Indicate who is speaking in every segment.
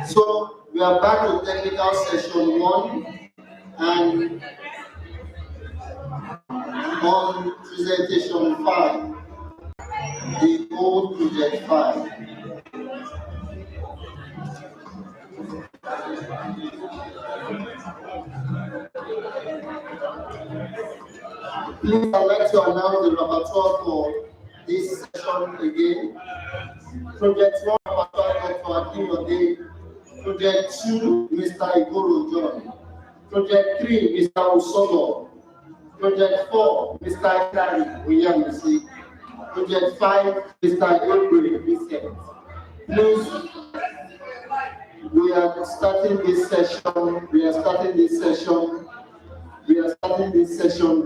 Speaker 1: So we are back to technical session 1 and on presentation 5, the old project 5. Please, I'd like to announce the rapporteur for this session again. Project 1, Rapporteur Dr. Akinwande. Project 2, Mr. Igoro John. Project 3, Mr. Usogo. Project 4, Mr. Ikari Williamsi. Project 5, Mr. Gabriel Vincent. Please, we are starting this session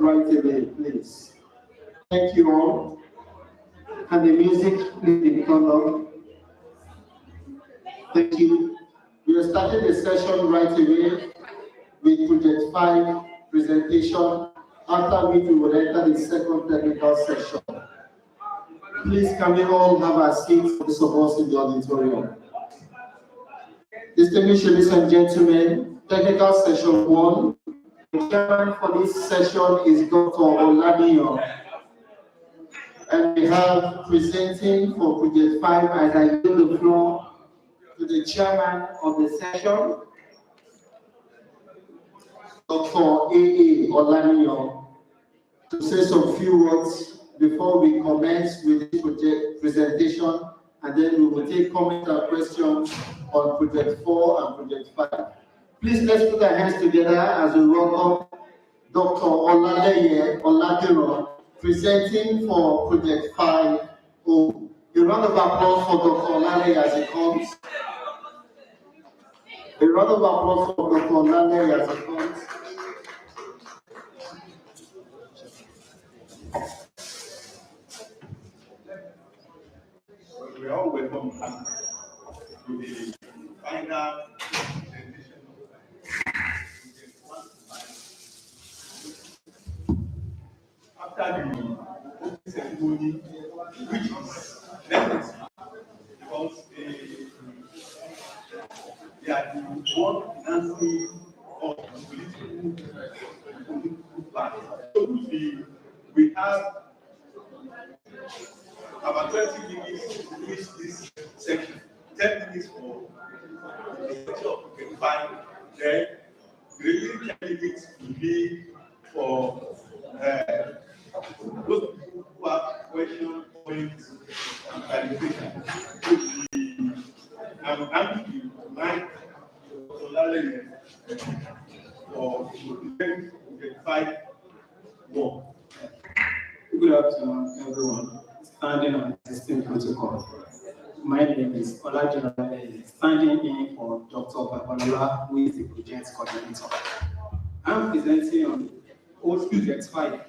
Speaker 1: right away, please. Thank you all. And the music, please be turned on. Thank you. We are starting the session right away with Project 5 presentation, after which we will enter the second technical session. Please, can we all have our seats for those of us in the auditorium? Distinguished ladies and gentlemen, technical session 1. The chairman for this session is Dr. Olaniyan. And we have presenting for Project 5 as I yield the floor to the chairman of the session, Dr. A.A. Olaniyan, to say some few words before we commence with the project presentation, and then we will take comments and questions on Project 4 and Project 5. Please, let's put our hands together as we welcome Dr. Olaleye Oladiran, presenting for Project 5. A round of applause for Dr. Olaleye as he comes. A round of applause for Dr. Olaleye as he comes.
Speaker 2: We are all welcome to the final presentation after the opening ceremony, which is left because they are the one financing of political party. So we have about 20 minutes to finish this section, 10 minutes for the section of 25, then the remaining 10 minutes will be for those people who have questions, points, and clarification. I'm happy to remind Dr. Olaleye for the 25 more.
Speaker 3: Good afternoon, everyone. Standing on existing protocol. My name is Oladiran, standing in for Dr. Babalola, who is the project coordinator. I'm presenting on Old Project 5.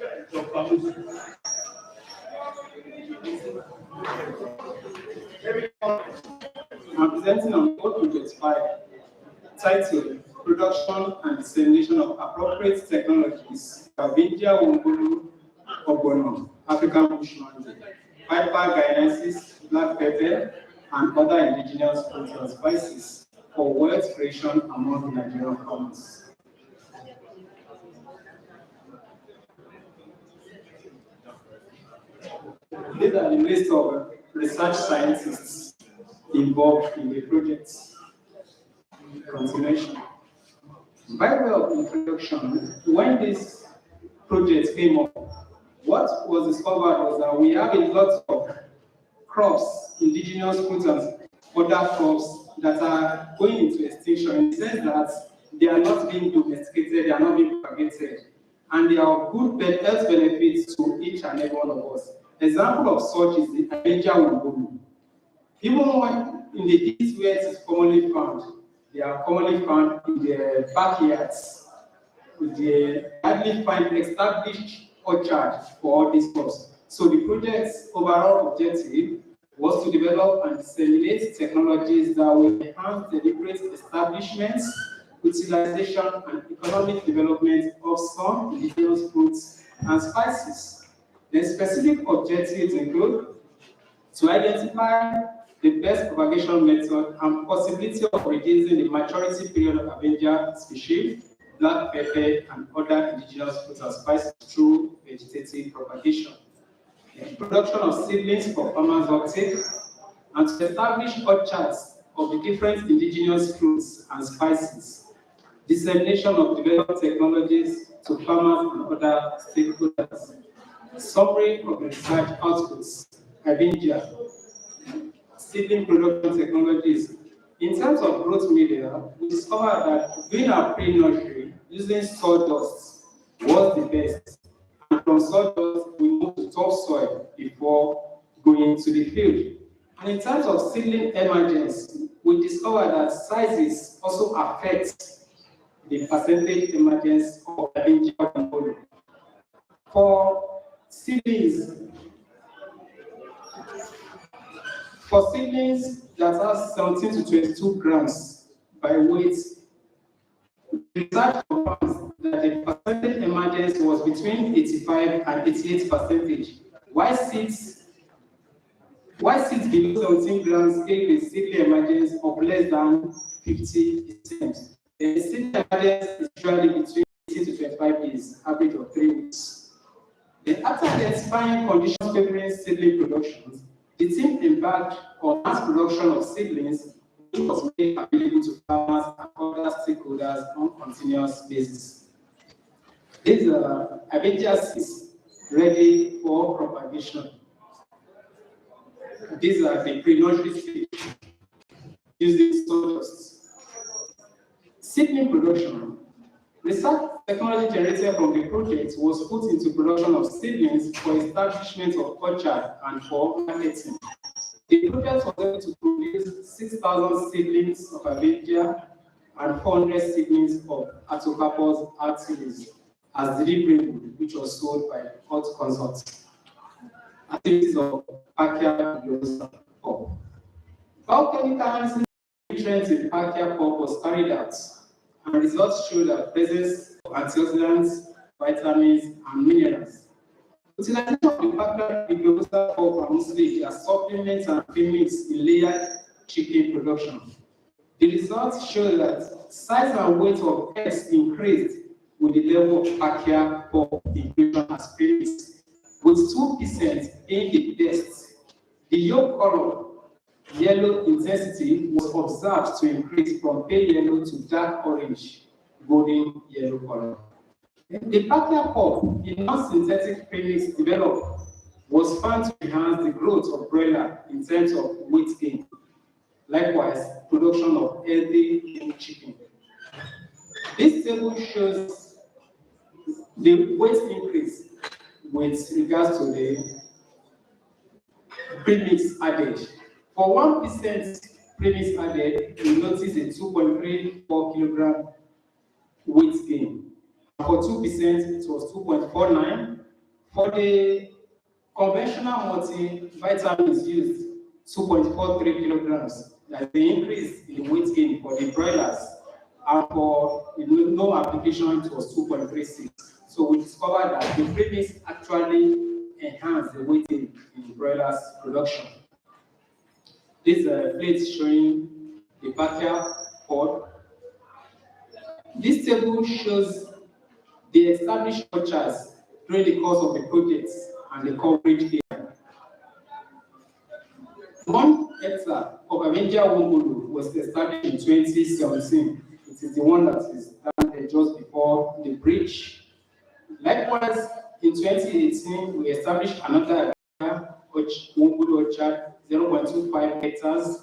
Speaker 3: I'm presenting on Old Project 5, titled Production and Dissemination of Appropriate Technologies, Kavindia Wombulu Obono, African Bushman, Piper Guyanensis, black pepper, and other indigenous fruits and spices for wealth creation among the Nigerian farmers. These are the list of research scientists involved in the project. Continuation. By way of introduction, when this project came up, what was discovered was that we have a lot of crops, indigenous fruits and other crops that are going into extinction in the sense that they are not being domesticated, they are not being propagated, and they are of good health benefits to each and every one of us. Example of such is the Kavindia Wombulu. Even in the east where it is commonly found, they are commonly found in the backyards. They hardly find established orchard for all these crops. So the project's overall objective was to develop and disseminate technologies that will enhance deliberate establishments, utilization, and economic development of some indigenous fruits and spices. The specific objectives include to identify the best propagation method, and possibility of reducing the maturity period of Abenja species, black pepper, and other indigenous fruits and spices through vegetative propagation. The production of seedlings for farmers' uptake, and to establish orchards of the different indigenous fruits and spices. Dissemination of developed technologies to farmers and other stakeholders. Summary of the research outputs. Abenja. Seedling production technologies. In terms of growth media, we discovered that doing our pre-nursery using sawdust was the best. And from sawdust, we moved to topsoil before going to the field. And in terms of seedling emergence, we discovered that sizes also affect the percentage emergence of Abenja wombulu. For seedlings that are 17 to 22 grams by weight, research confirms that the percentage emergence was between 85 and 88%. While seeds below 17 grams gave a seedling emergence of less than 50%. The seedling emergence is usually between 18 to 25 days, average of 3 weeks. Then after identifying conditions favoring seedling productions, the team embarked on mass production of seedlings, which was made available to farmers and other stakeholders on a continuous basis. These are Abenja seeds ready for propagation. These are the pre-nursery stage using sawdust. Seedling production. Research technology generated from the project was put into production of seedlings for establishment of orchard and for marketing. The project was able to produce 6,000 seedlings of Abenja and 400 seedlings of Atocarpus artilis as deliverable, which was sold by Hot Consult. Activities of Packia pulp. Biochemical analysis of nutrients in Packia pulp was carried out, and results show the presence of antioxidants, vitamins, and minerals. Utilization of the Packia pulp and mucilage as supplements and premix in layered chicken production. The results show that size and weight of eggs increased with the level of Packia pulp inclusion as premix, with 2% being the best. The yolk color, yellow intensity was observed to increase from pale yellow to dark orange, golden yellow color. The Packia pulp in non-synthetic premix developed was found to enhance the growth of broiler in terms of weight gain. Likewise, production of healthy chicken. This table shows the weight increase with regards to the premix added. For 1% premix added, we notice a 2.34 kilogram weight gain. For 2%, it was 2.49. For the conventional multivitamins used, 2.43 kilograms. That's the increase in weight gain for the broilers. And for no application, it was 2.36. So we discovered that the premix actually enhanced the weight gain in broilers production. This plate showing the Packia pulp. This table shows the established orchards during the course of the project and the coverage area. 1 hectare of Abenja wombulu was established in 2017. It is the one that is down there just before the bridge. Likewise, in 2018, we established another wombulu orchard, 0.25 hectares,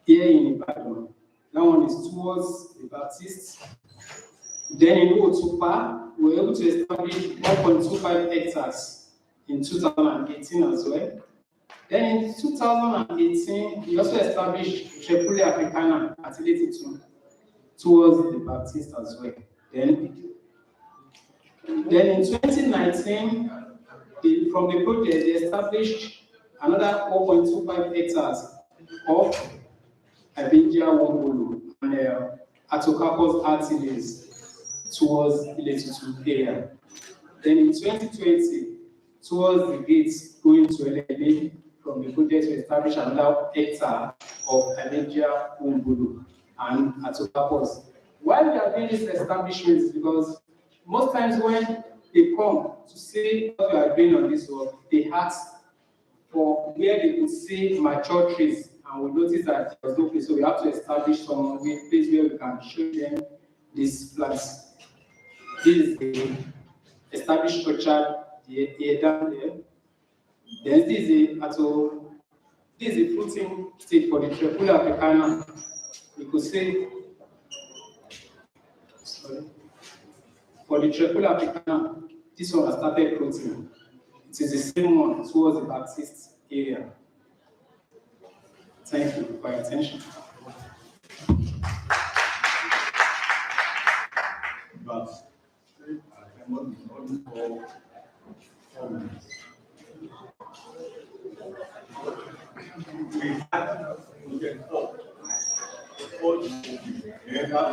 Speaker 3: here in Ibadan. That one is towards the Baptist. Then in Otupa, we were able to establish 1.25 hectares in 2018 as well. Then in 2018, we also established Tripoli Africana at Iletitu towards the Baptist as well. Then in 2019, from the project, they established another 4.25 hectares of Abenja wombulu and Atocarpus artilis towards the Iletitu area. Then in 2020, towards the gates going to LLA, from the project to establish another hectare of Alegia Umbulu and Atopapos. Why we are doing these establishments? Because most times when they come to see what we are doing on this work, they ask for where they could see mature trees, and we notice that there was no place, so we have to establish some place where we can show them these plants. This is the established orchard here down there. Then this is a fruiting state for the Tripula africana. You could say, for the Tripula africana, this one has started fruiting. It is the same one towards the Baptist area. Thank you for your attention.
Speaker 2: But I cannot be only for 4 minutes. We had project 4. 4 remember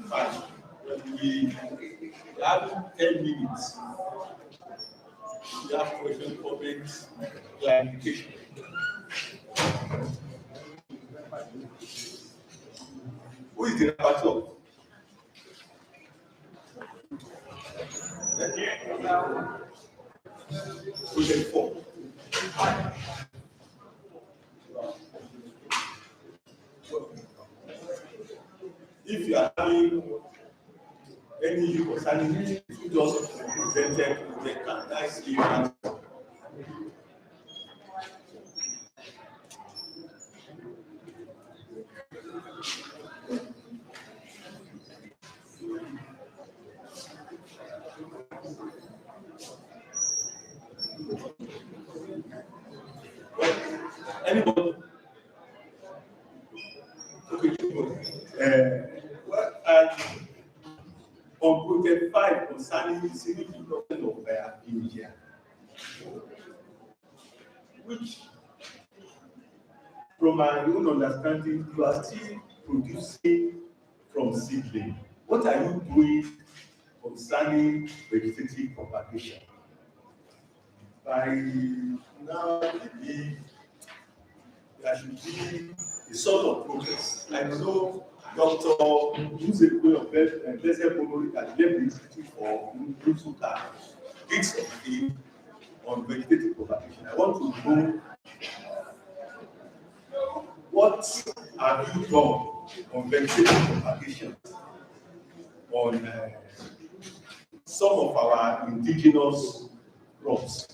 Speaker 2: 5. We have 10 minutes. We have question, comments, clarification. Who is the rapporteur? Project 4. If you are having any issue concerning it, you just presented project and that's the answer. Anybody? Okay, on project 5 concerning the significance of India, which, from my own understanding, you are still producing from seedling. What are you doing concerning vegetative propagation? By now, maybe there should be a sort of progress. I know Dr. Musekwe of Blessed Bonori at the Institute for Nusuka did something on vegetative propagation. I want to know what have you done on vegetative propagation on some of our indigenous crops.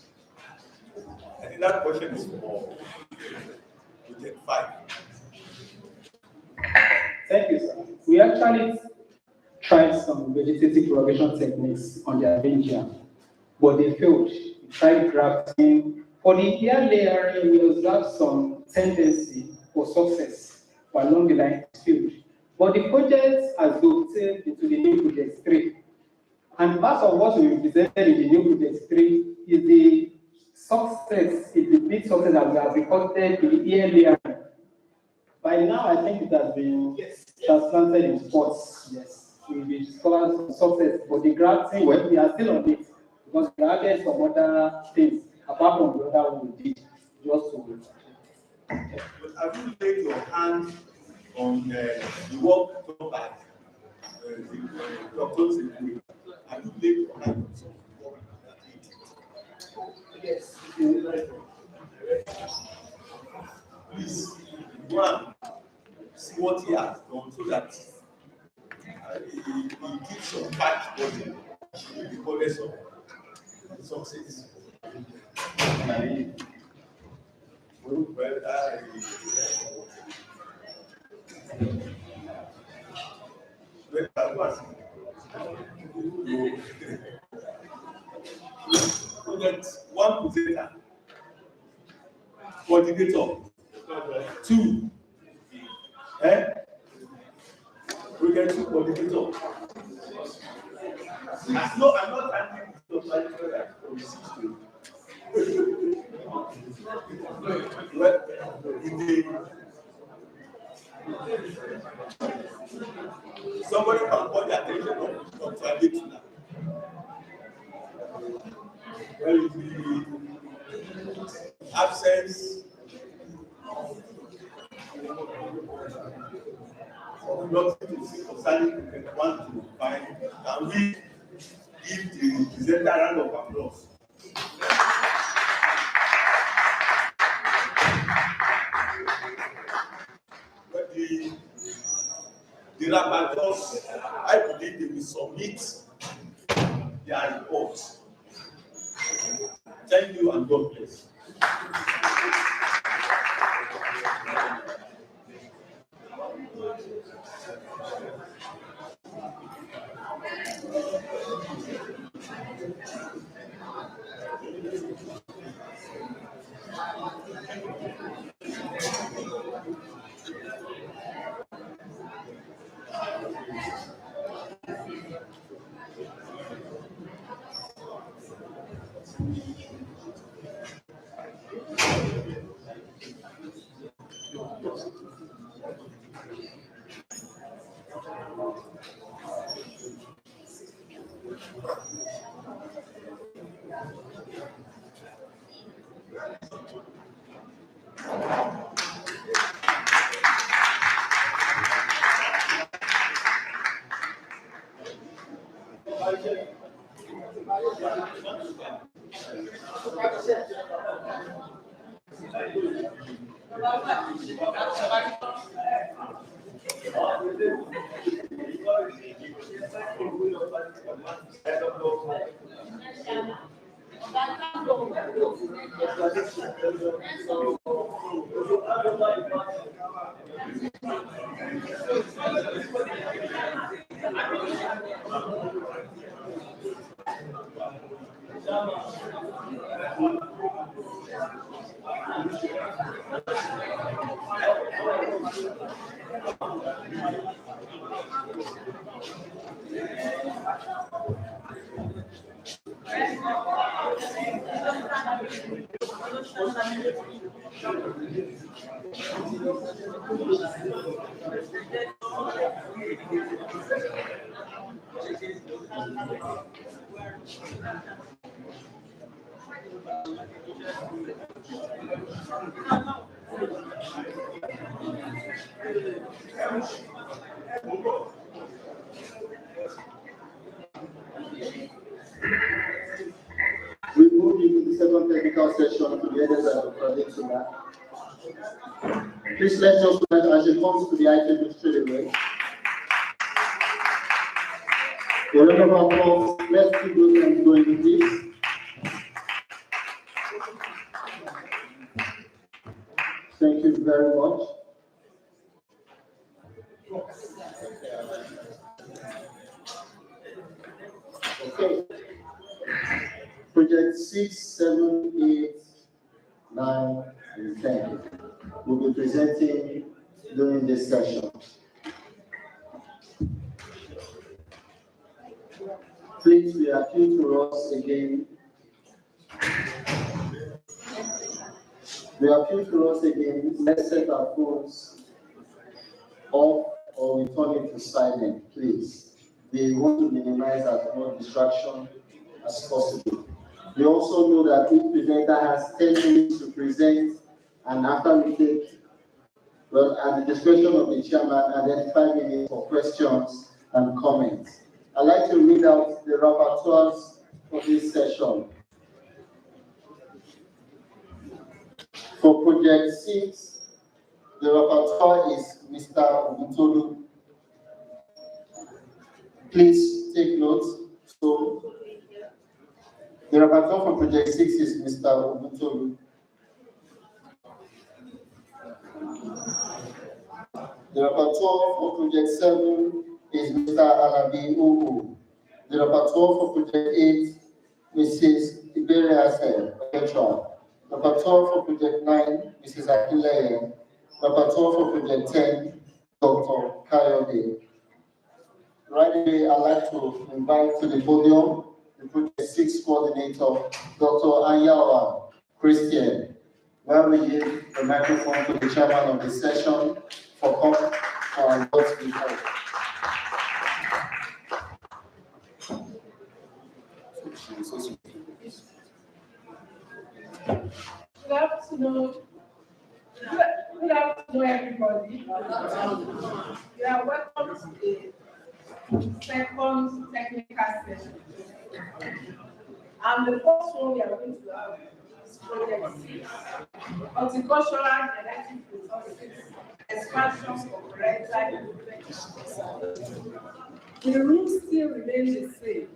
Speaker 2: I think that question is for project 5.
Speaker 3: Thank you, sir. We actually tried some vegetative propagation techniques on the Avenger, but they failed. We tried grafting. For the ear layering, we observed some tendency for success along the line field. But the project has adopted into the new project 3. And part of what we presented in the new project 3 is the success, is the big success that we have recorded in the ear layering. By now, I think it has been transplanted in pots. Yes, we discovered some success, but the grafting, well, we are still on it because we added some other things apart from the other one we did just to.
Speaker 2: But have you laid your hand on the work done by the doctors in Korea? Have you laid your hand on some work that he did?
Speaker 3: Yes.
Speaker 2: Please, one, see what he has done so that he gives some back body to the goddess of success. One presenter, coordinator, 2, we get 2 coordinator. No, I'm not handling the well, somebody can call the attention of Dr. Adetula. Well, the absence of nothing to see concerning Project 1 to 5, can we give the presenter a round of applause? But the rapporteurs, I believe they will submit their report. Thank you and God bless.
Speaker 1: We move into the second technical session together as a project to that. Please let's just wait as she comes to the item straight away. A round of applause. Let's keep those hands going, please. Thank you very much. Okay. Project 6, 7, 8, 9, and 10 will be presenting during this session. Please, we appeal to us again. We appeal to us again. Let's set our phones off or we turn it to silent, please. We want to minimize as much distraction as possible. We also know that each presenter has 10 minutes to present, and after we take, well, at the discretion of the chairman, and then 5 minutes for questions and comments. I'd like to read out the rapporteurs for this session. For Project 6, the rapporteur is Mr. Obutolu. Please take note. So, the rapporteur for Project 6 is Mr. Obutolu. The rapporteur for Project 7 is Mr. Alabi Ugu. The rapporteur for Project 8, Mrs. Ibere Asel, Petra. Rapporteur for Project 9, Mrs. Akileye. Rapporteur for Project 10, Dr. Kayode. Right away, I'd like to invite to the podium the Project 6 coordinator, Dr. Anyawa Christian, where we give the microphone to the chairman of the session for comment on what's before.
Speaker 4: Good afternoon, everybody. welcome to the second technical session. And the first one we are going to have is Project 6, Horticultural Genetic Resources, Expansions of Parental Nutrition. The rules still remain the same.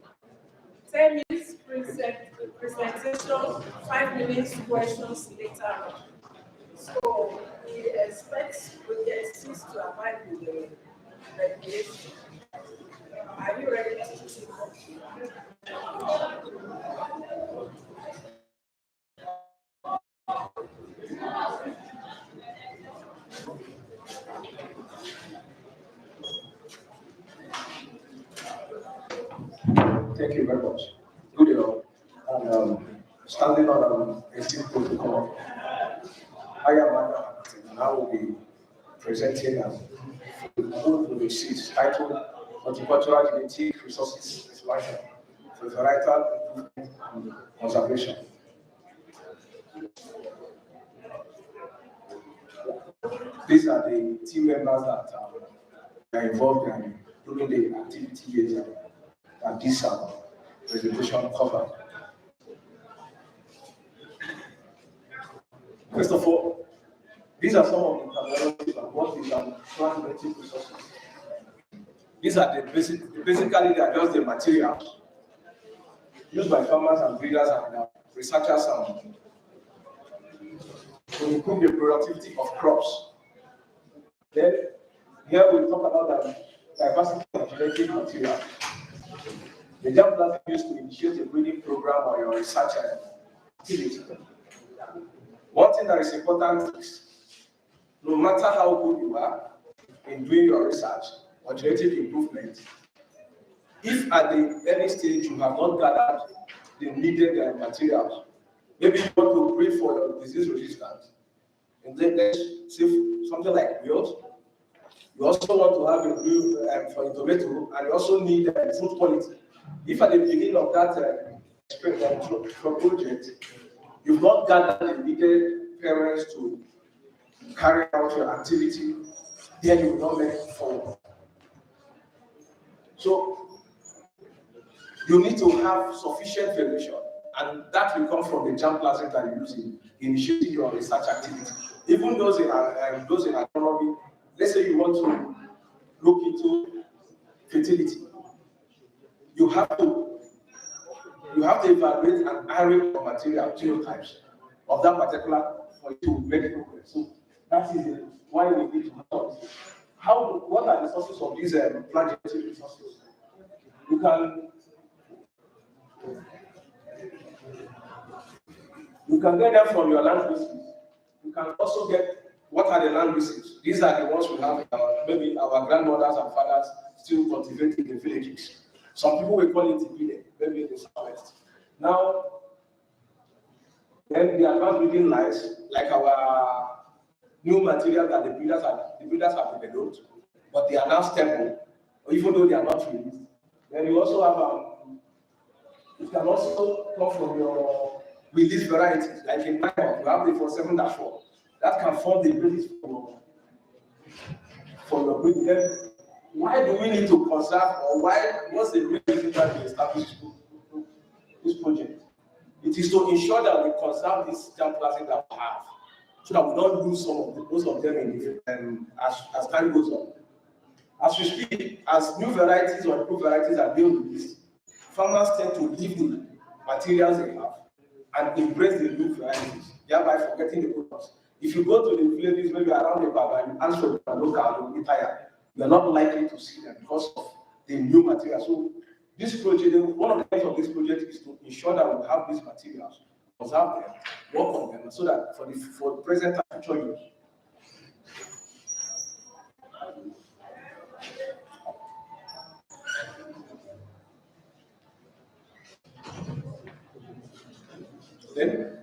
Speaker 4: 10 minutes presentation, 5 minutes questions later on. So we expect Project 6 to abide with the regulation. Are you ready to take up?
Speaker 5: Thank you very much. Good evening. And standing on a simple protocol, I am Anna, and I will be presenting who will receive titled Horticultural Genetic Resources Expansion for Varietal Improvement and Conservation. These are the team members that are involved in during the activity years that this presentation covered. First of all, these are some of the terminology and what is plant genetic resources. These are basically they are just the materials used by farmers and breeders and researchers to improve the productivity of crops. Then here we talk about the diversity of genetic material. The germplasm used to initiate a breeding program or your research activity. One thing that is important is no matter how good you are in doing your research or genetic improvement, if at the early stage you have not gathered the needed materials, maybe you want to breed for your disease resistance, and then let's say something like wilt. You also want to have a breed for a tomato, and you also need food quality. If at the beginning of that project, you've not gathered the needed parents to carry out your activity, then you will not make it forward. So you need to have sufficient variation, and that will come from the germplasm that you're using in initiating your research activity. Even those in agronomy, let's say you want to look into fertility, you have to evaluate an array of material genotypes of that particular for you to make progress. So that is why we need to know what are the sources of these plant genetic resources. You can get them from your land receipts. You can also get what are the land receipts. These are the ones we have maybe our grandmothers and fathers still cultivating in the villages. Some people will call it village, maybe in the southwest. Now, then the advanced breeding lines, like our new material that the breeders have developed, but they are now stable, even though they are not released. Then you also have it can also come from your released varieties, like in nylon, you have the 47-4. That can form the basis for your breeding. Then why do we need to conserve, or what's the reason that we established this project? It is to ensure that we conserve this germplasm that we have, so that we don't lose most of them as time goes on. As we speak, as new varieties or improved varieties are being released, farmers tend to leave the materials they have and embrace the new varieties, thereby forgetting the products. If you go to the villages, maybe around the Baba, and you ask for a local retire, you're not likely to see them because of the new material. So this project, one of the aims of this project is to ensure that we have these materials, conserve them, work on them, so that for the present and future use. Then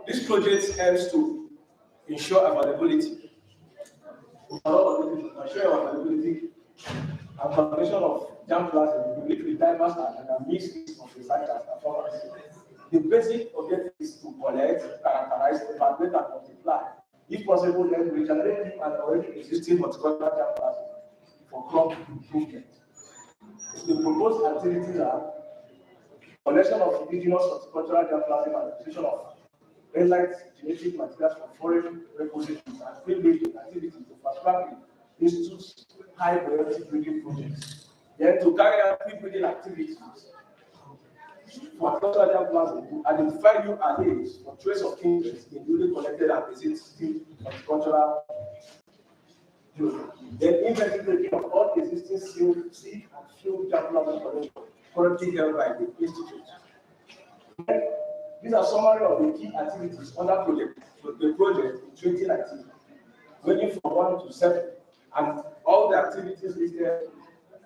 Speaker 5: this project helps to ensure availability. Ensure availability and conservation of germplasm with diverse and mixed of researchers and farmers. The basic objective is to collect, characterize, evaluate, and multiply If possible, then regenerate an already existing horticultural campus for crop improvement. The proposed activities are collection of indigenous horticultural germplasm and acquisition of red-light genetic materials from foreign repositories and field-building activities to fast-track the institute's high-priority breeding projects. Then to carry out field-building activities for horticultural germplasm to identify new arrays for trace of interest in newly collected and existing horticultural field. Then inventory of all existing seed and field germplasm collections currently held by the institute. These are summary of the key activities under the project in 2019, ranging from 1 to 7, and all the activities listed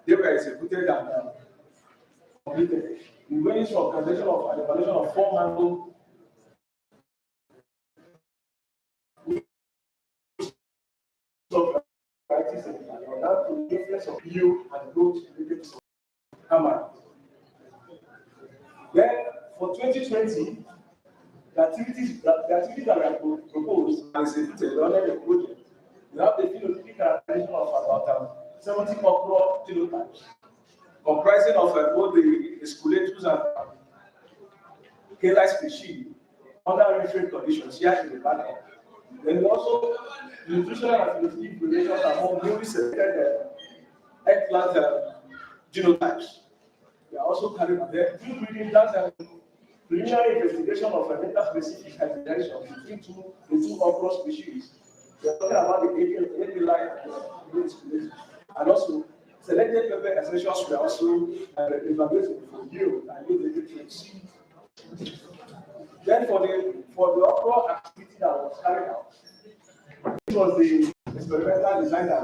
Speaker 5: they were executed and completed. It ranges from conservation of and evaluation of 4 mango varieties and that to the influence of yield and growth related to amaranth. Then for 2020, the activities that we have proposed and executed under the project, we have the phenotypic characterization of about 70 okra genotypes, comprising of both the Esculetus and Kali species under reference conditions here in the panel. Then also nutritional and phenotypic relations among newly selected eggplant genotypes. We are also carrying out the breeding that preliminary investigation of a meta-specific hybridization between the two okra species. We are talking about the AP line and also selected pepper essentials were also evaluated for yield and yield traits. Then for the okra activity that was carried out, this was the experimental design that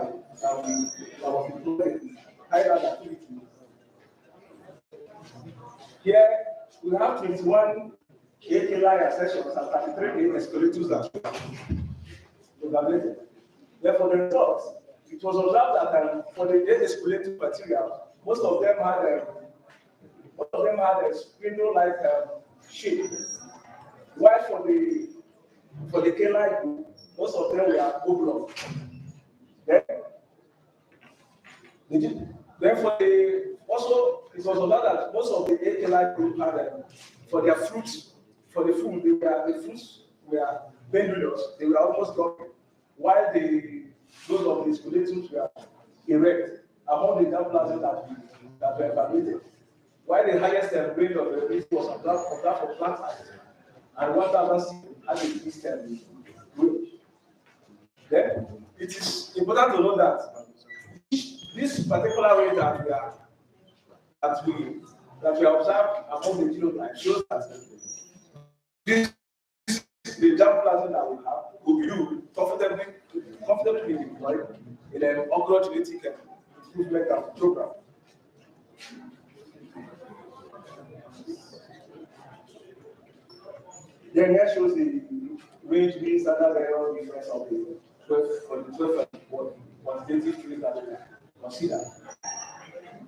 Speaker 5: was included in carried out activity. Here we have 21 AK line sessions and 33 escalators that were evaluated. Therefore, the results, it was observed that for the 8 escalator material, most of them had a spindle-like shape. While for the K-line group, most of them were oblong. Then for the also, it was observed that most of the AK-line group had for their fruits, for the food, the fruits were pendulous, they were almost gone, while those of the skeletons were erect among the germplasm that were evaluated. While the highest range of the risk was observed for plant height, and 1,000 had a distance range. Then it is important to know that this particular way that we observe among the genotypes shows that the germplasm that we have will be comfortably deployed in an okra genetic improvement program. Then here shows the range mean standard error difference of the 12 quantitative trees that we consider.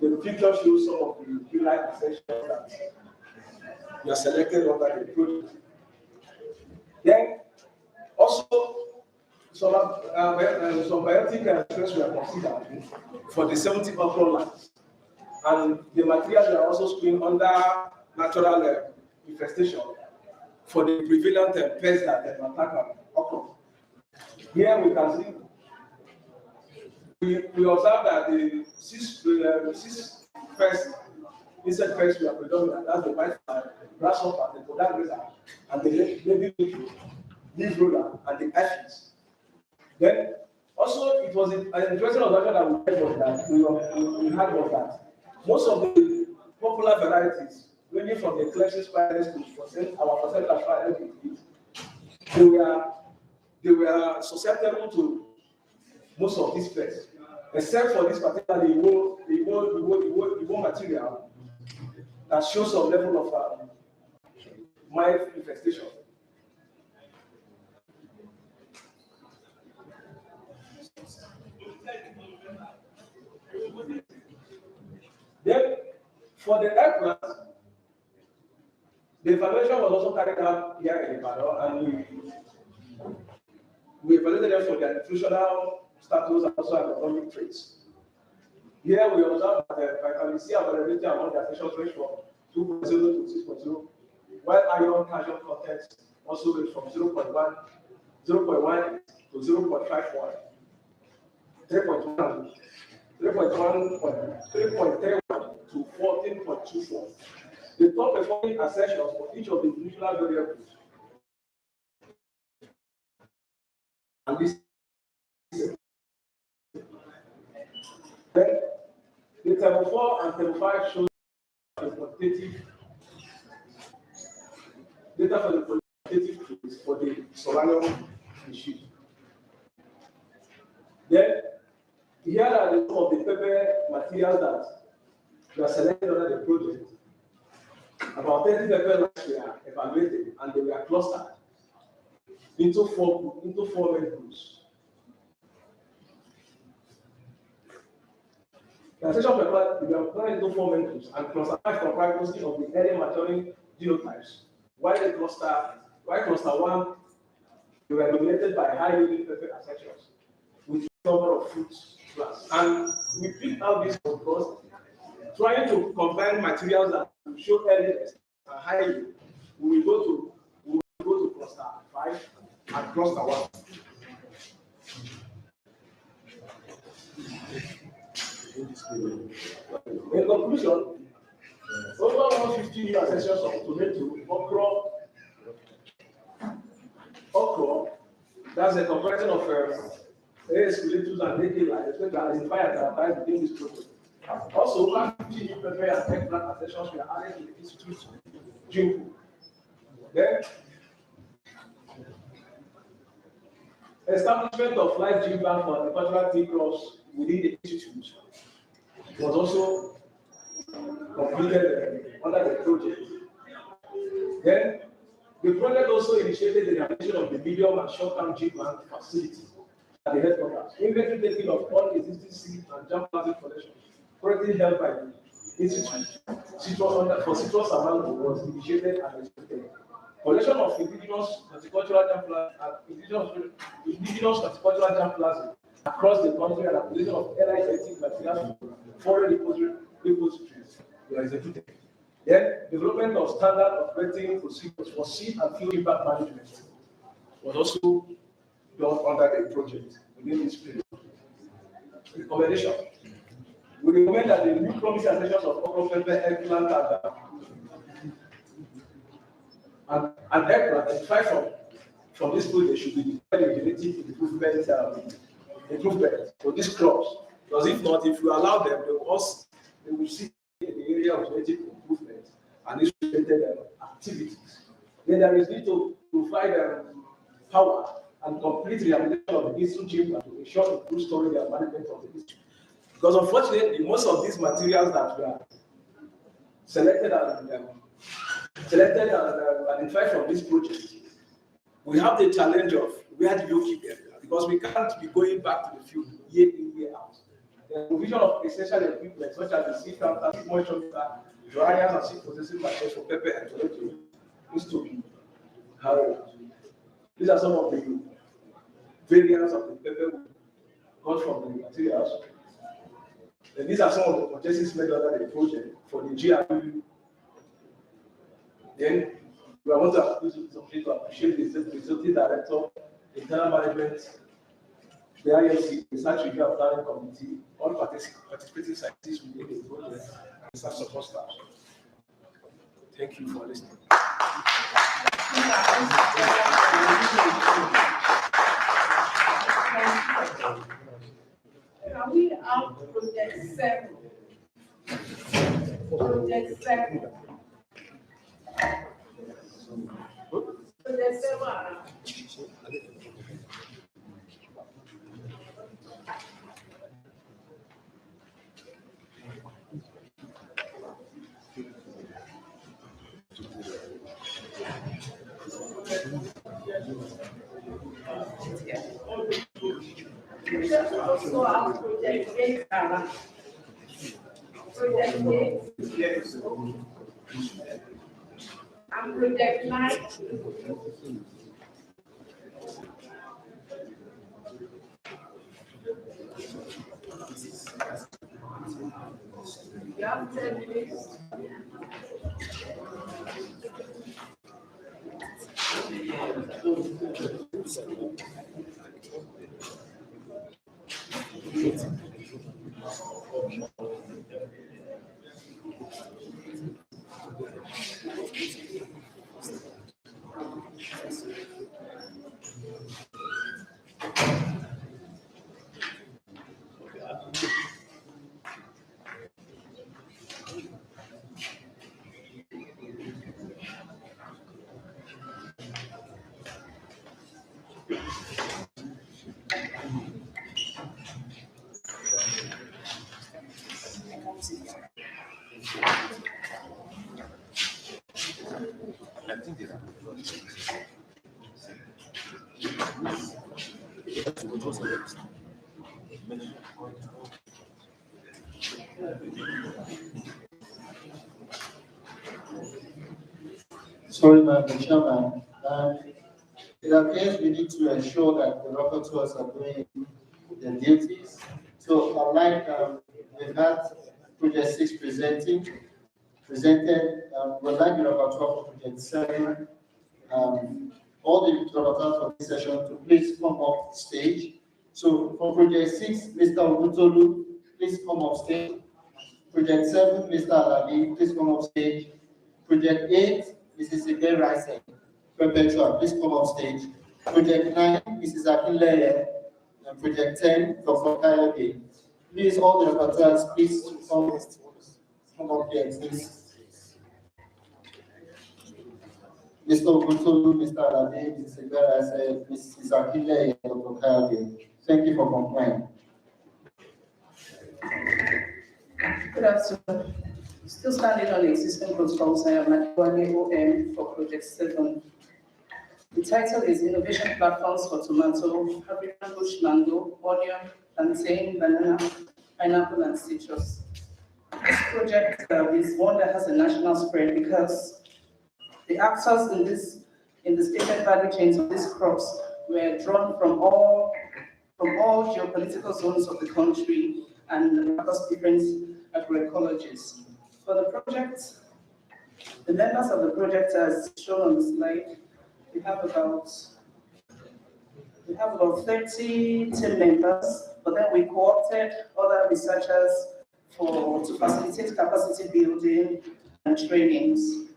Speaker 5: The picture shows some of the key-like sections that we are selected under the project. Then also some biotic stress were considered for the 70 okra lines, and the materials were also screened under natural infestation for the prevalent pests that attack okra. Here we can see we observe that the six insect pests were predominant. That's the whitefly, grasshopper, the podagraza, and the baby leaf roller, and the aphids. Then also it was an interesting observation that we had was that most of the popular varieties, ranging from the collection spiders to our percentage spider, they were susceptible to most of these pests, except for this particular Igbo material that shows some level of mild infestation. Then, for the eggplant, the evaluation was also carried out here in Ibadan, and we evaluated projects for their nutritional status and also economic traits. Here we observe that the vitamin C availability among their stations range from 2.0 to 6.0, while iron calcium content also range from 0.1 to 0.51, 3.1 to 14.24. The top performing assertions for each of the nutritional variables. And this then the table 4 and table 5 shows the quantitative data for the quantitative traits for the solarium machine. Then here are some of the paper materials that we are selected under the project. About 30 paper lots were evaluated and they were clustered into four main groups. The section paper we are planned into 4 main groups and cluster 5 comprise mostly of the early maturing genotypes, while cluster 1 they were dominated by high yielding paper sections with a number of fruit plants. And we picked out this because trying to combine materials that will show earliness and high yield, we will go to cluster 5 and cluster 1. In conclusion, over 150 new accessions of tomato, okra, that's a comparison of escalators and naked light, especially identified and advertised within this project. Also, over 50 new pepper and eggplant accessions were added to the institute's gene pool. Then, establishment of live gene bank for agricultural tea crops within the institute was also completed under the project. Then, the project also initiated the realization of the medium and short-term gene bank facility at the headquarters. Inventory taking of all existing seed and germplasm collections currently held by the institute for citrus and mango was initiated and executed. Collection of indigenous horticultural germplasm across the country and application of LI-30 materials foreign repositories were executed. Then, development of standard operating procedures for seed and field impact management was also done under the project within this period. Recommendation. We recommend that the new promising accessions of okra, pepper, eggplant, and eggplant identified from this project should be declared a genetic improvement for these crops. Because if not, if you allow them, they will see in the area of genetic improvement and its related activities. Then there is need to provide power and complete rehabilitation of the institute to ensure improved storage and management of the institute. Because unfortunately, most of these materials that were selected and identified from this project, we have the challenge of where do you keep them? Because we can't be going back to the field year in, year out. The provision of essential equipment such as the seed counter, seed moisture meter, dryers, and seed processing machines for pepper and tomato needs to be carried out. These are some of the variants of the pepper we got from the materials. And these are some of the purchases made under the project for the GRU. Then we are going to use this opportunity to appreciate the executive director, internal management, the ILC, Research Review and Planning Committee, all participating scientists within the project, and research support staff. Thank you for listening.
Speaker 4: Can we have project 7? Project 7. Project 7. Also have project 8. Project 8.
Speaker 2: Yes.
Speaker 4: And project 9.
Speaker 1: Sorry, Madam Chairman. It appears we need to ensure that the rapporteurs are doing their duties. So unlike we've had Project 6 presented, we'd like the rapporteur for Project 7, all the rapporteurs for this session to please come up stage. So for Project 6, Mr. Ogutolu, please come up stage. Project 7, Mr. Alabi, please come up stage. Project 8, Mrs. Ibe Rising, Perpetua, please come up stage. Project 9, Mrs. Akinleye, and Project 10, Dr. Kayode. Please, all the rapporteurs, please come up here, please. Mr. Ogutolu, Mr. Alabi, Mrs. Ibe Rising, Mrs. Akinleye, and Dr. Kayode. Thank you for complying.
Speaker 6: Good afternoon. Still standing on the existing protocols, I am Adewale OM for Project 7. The title is Innovation Platforms for Tomato, African Bush Mango, Onion, Plantain, Banana, Pineapple, and Citrus. This project is one that has a national spread because the actors in the stated value chains of these crops were drawn from all geopolitical zones of the country and across different agroecologies. For the project, the members of the project, as shown on the slide, we have about 30 team members, but then we co-opted other researchers to facilitate capacity building and trainings.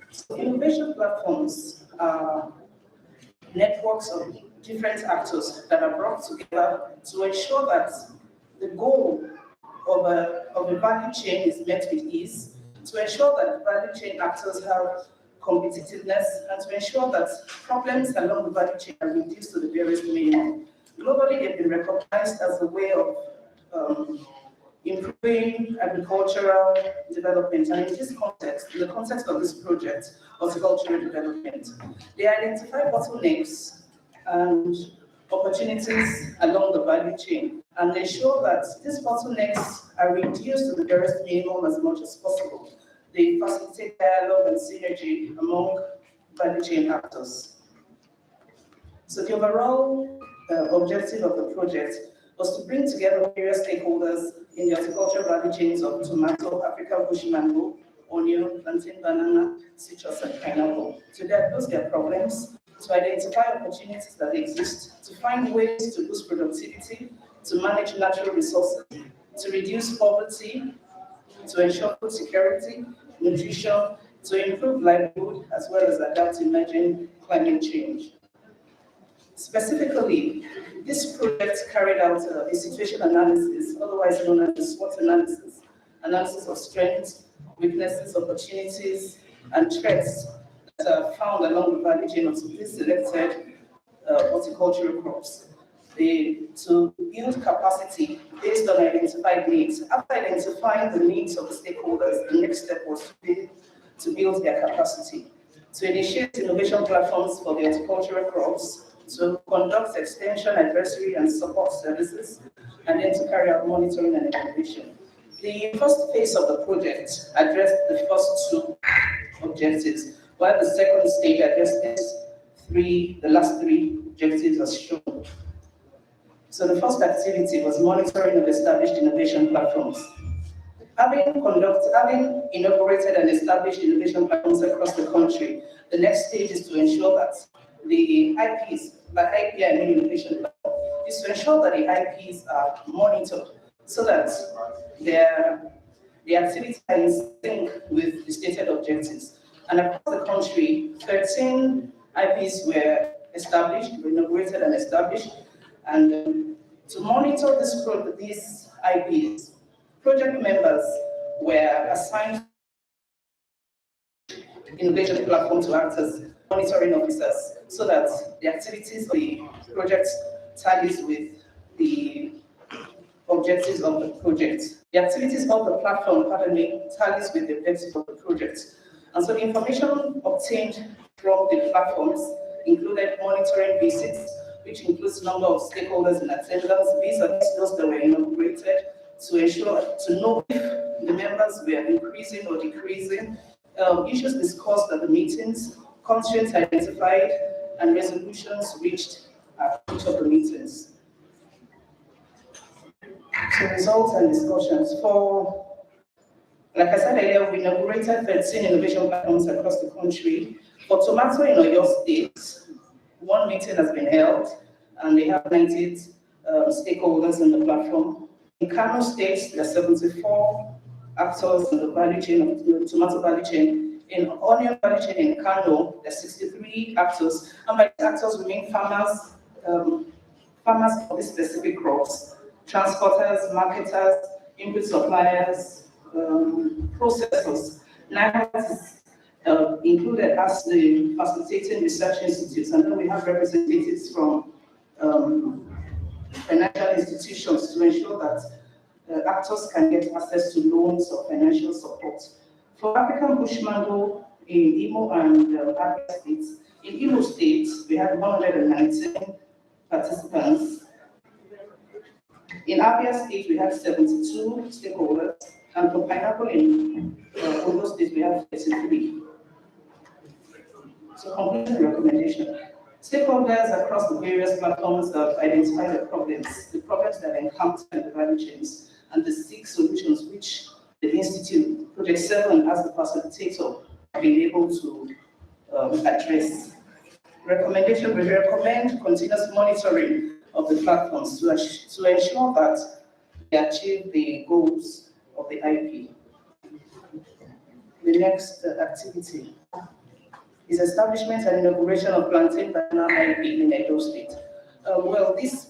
Speaker 6: So innovation platforms are networks of different actors that are brought together to ensure that the goal of a value chain is met with ease, to ensure that value chain actors have competitiveness, and to ensure that problems along the value chain are reduced to the barest minimum. Globally, they've been recognized as a way of improving agricultural development, and in this context, in the context of this project, horticultural development, they identify bottlenecks and opportunities along the value chain and ensure that these bottlenecks are reduced to the barest minimum as much as possible. They facilitate dialogue and synergy among value chain actors. So the overall objective of the project was to bring together various stakeholders in the horticultural value chains of tomato, African bush mango, onion, plantain, banana, citrus, and pineapple to diagnose their problems, to identify opportunities that exist, to find ways to boost productivity, to manage natural resources, to reduce poverty, to ensure food security, nutrition, to improve livelihood, as well as adapt to emerging climate change. Specifically, this project carried out a situation analysis, otherwise known as the SWOT analysis of strengths, weaknesses, opportunities, and threats that are found along the value chain of these selected horticultural crops. To build capacity based on identified needs. After identifying the needs of the stakeholders, the next step was to build their capacity, to initiate innovation platforms for the horticultural crops, to conduct extension, advisory, and support services, and then to carry out monitoring and evaluation. The first phase of the project addressed the first two objectives, while the second stage addressed the last three objectives as shown. So the first activity was monitoring of established innovation platforms. Having inaugurated and established innovation platforms across the country, the next stage is to ensure that the IPs, by IP I mean innovation platform, is to ensure that the IPs are monitored so that the activities are in sync with the stated objectives. And across the country, 13 IPs were inaugurated and established. And to monitor these IPs, project members were assigned innovation platform to act as monitoring officers so that the activities of the project tallies with the objectives of the project. The activities of the platform, tallies with the objectives of the project. And so the information obtained from the platforms included monitoring visits, which includes number of stakeholders in attendance. These are those that were inaugurated to know if the members were increasing or decreasing, issues discussed at the meetings, constraints identified, and resolutions reached at each of the meetings. So results and discussions. Like I said earlier, we inaugurated 13 innovation platforms across the country. For tomato in Oyo State, one meeting has been held, and they have 90 stakeholders in the platform. In Kano State, there are 74 actors in the value chain of the tomato value chain. In onion value chain in Kano, there are 63 actors, and by these actors we mean farmers for these specific crops, transporters, marketers, input suppliers, processors. NIHOT is included as the facilitating research institutes, and then we have representatives from financial institutions to ensure that actors can get access to loans or financial support. For African bush mango in Imo and Abia states, in Imo State, we had 119 participants. In Abia State, we had 72 stakeholders, and for pineapple in Oyo State, we have 33. So conclusion recommendation. Stakeholders across the various platforms have identified the problems that encounter in the value chains, and the 6 solutions which the Institute, Project 7, as the facilitator, have been able to address. Recommendation: we recommend continuous monitoring of the platforms to ensure that they achieve the goals of the IP. The next activity is establishment and inauguration of plantain banana IP in Edo State. Well, this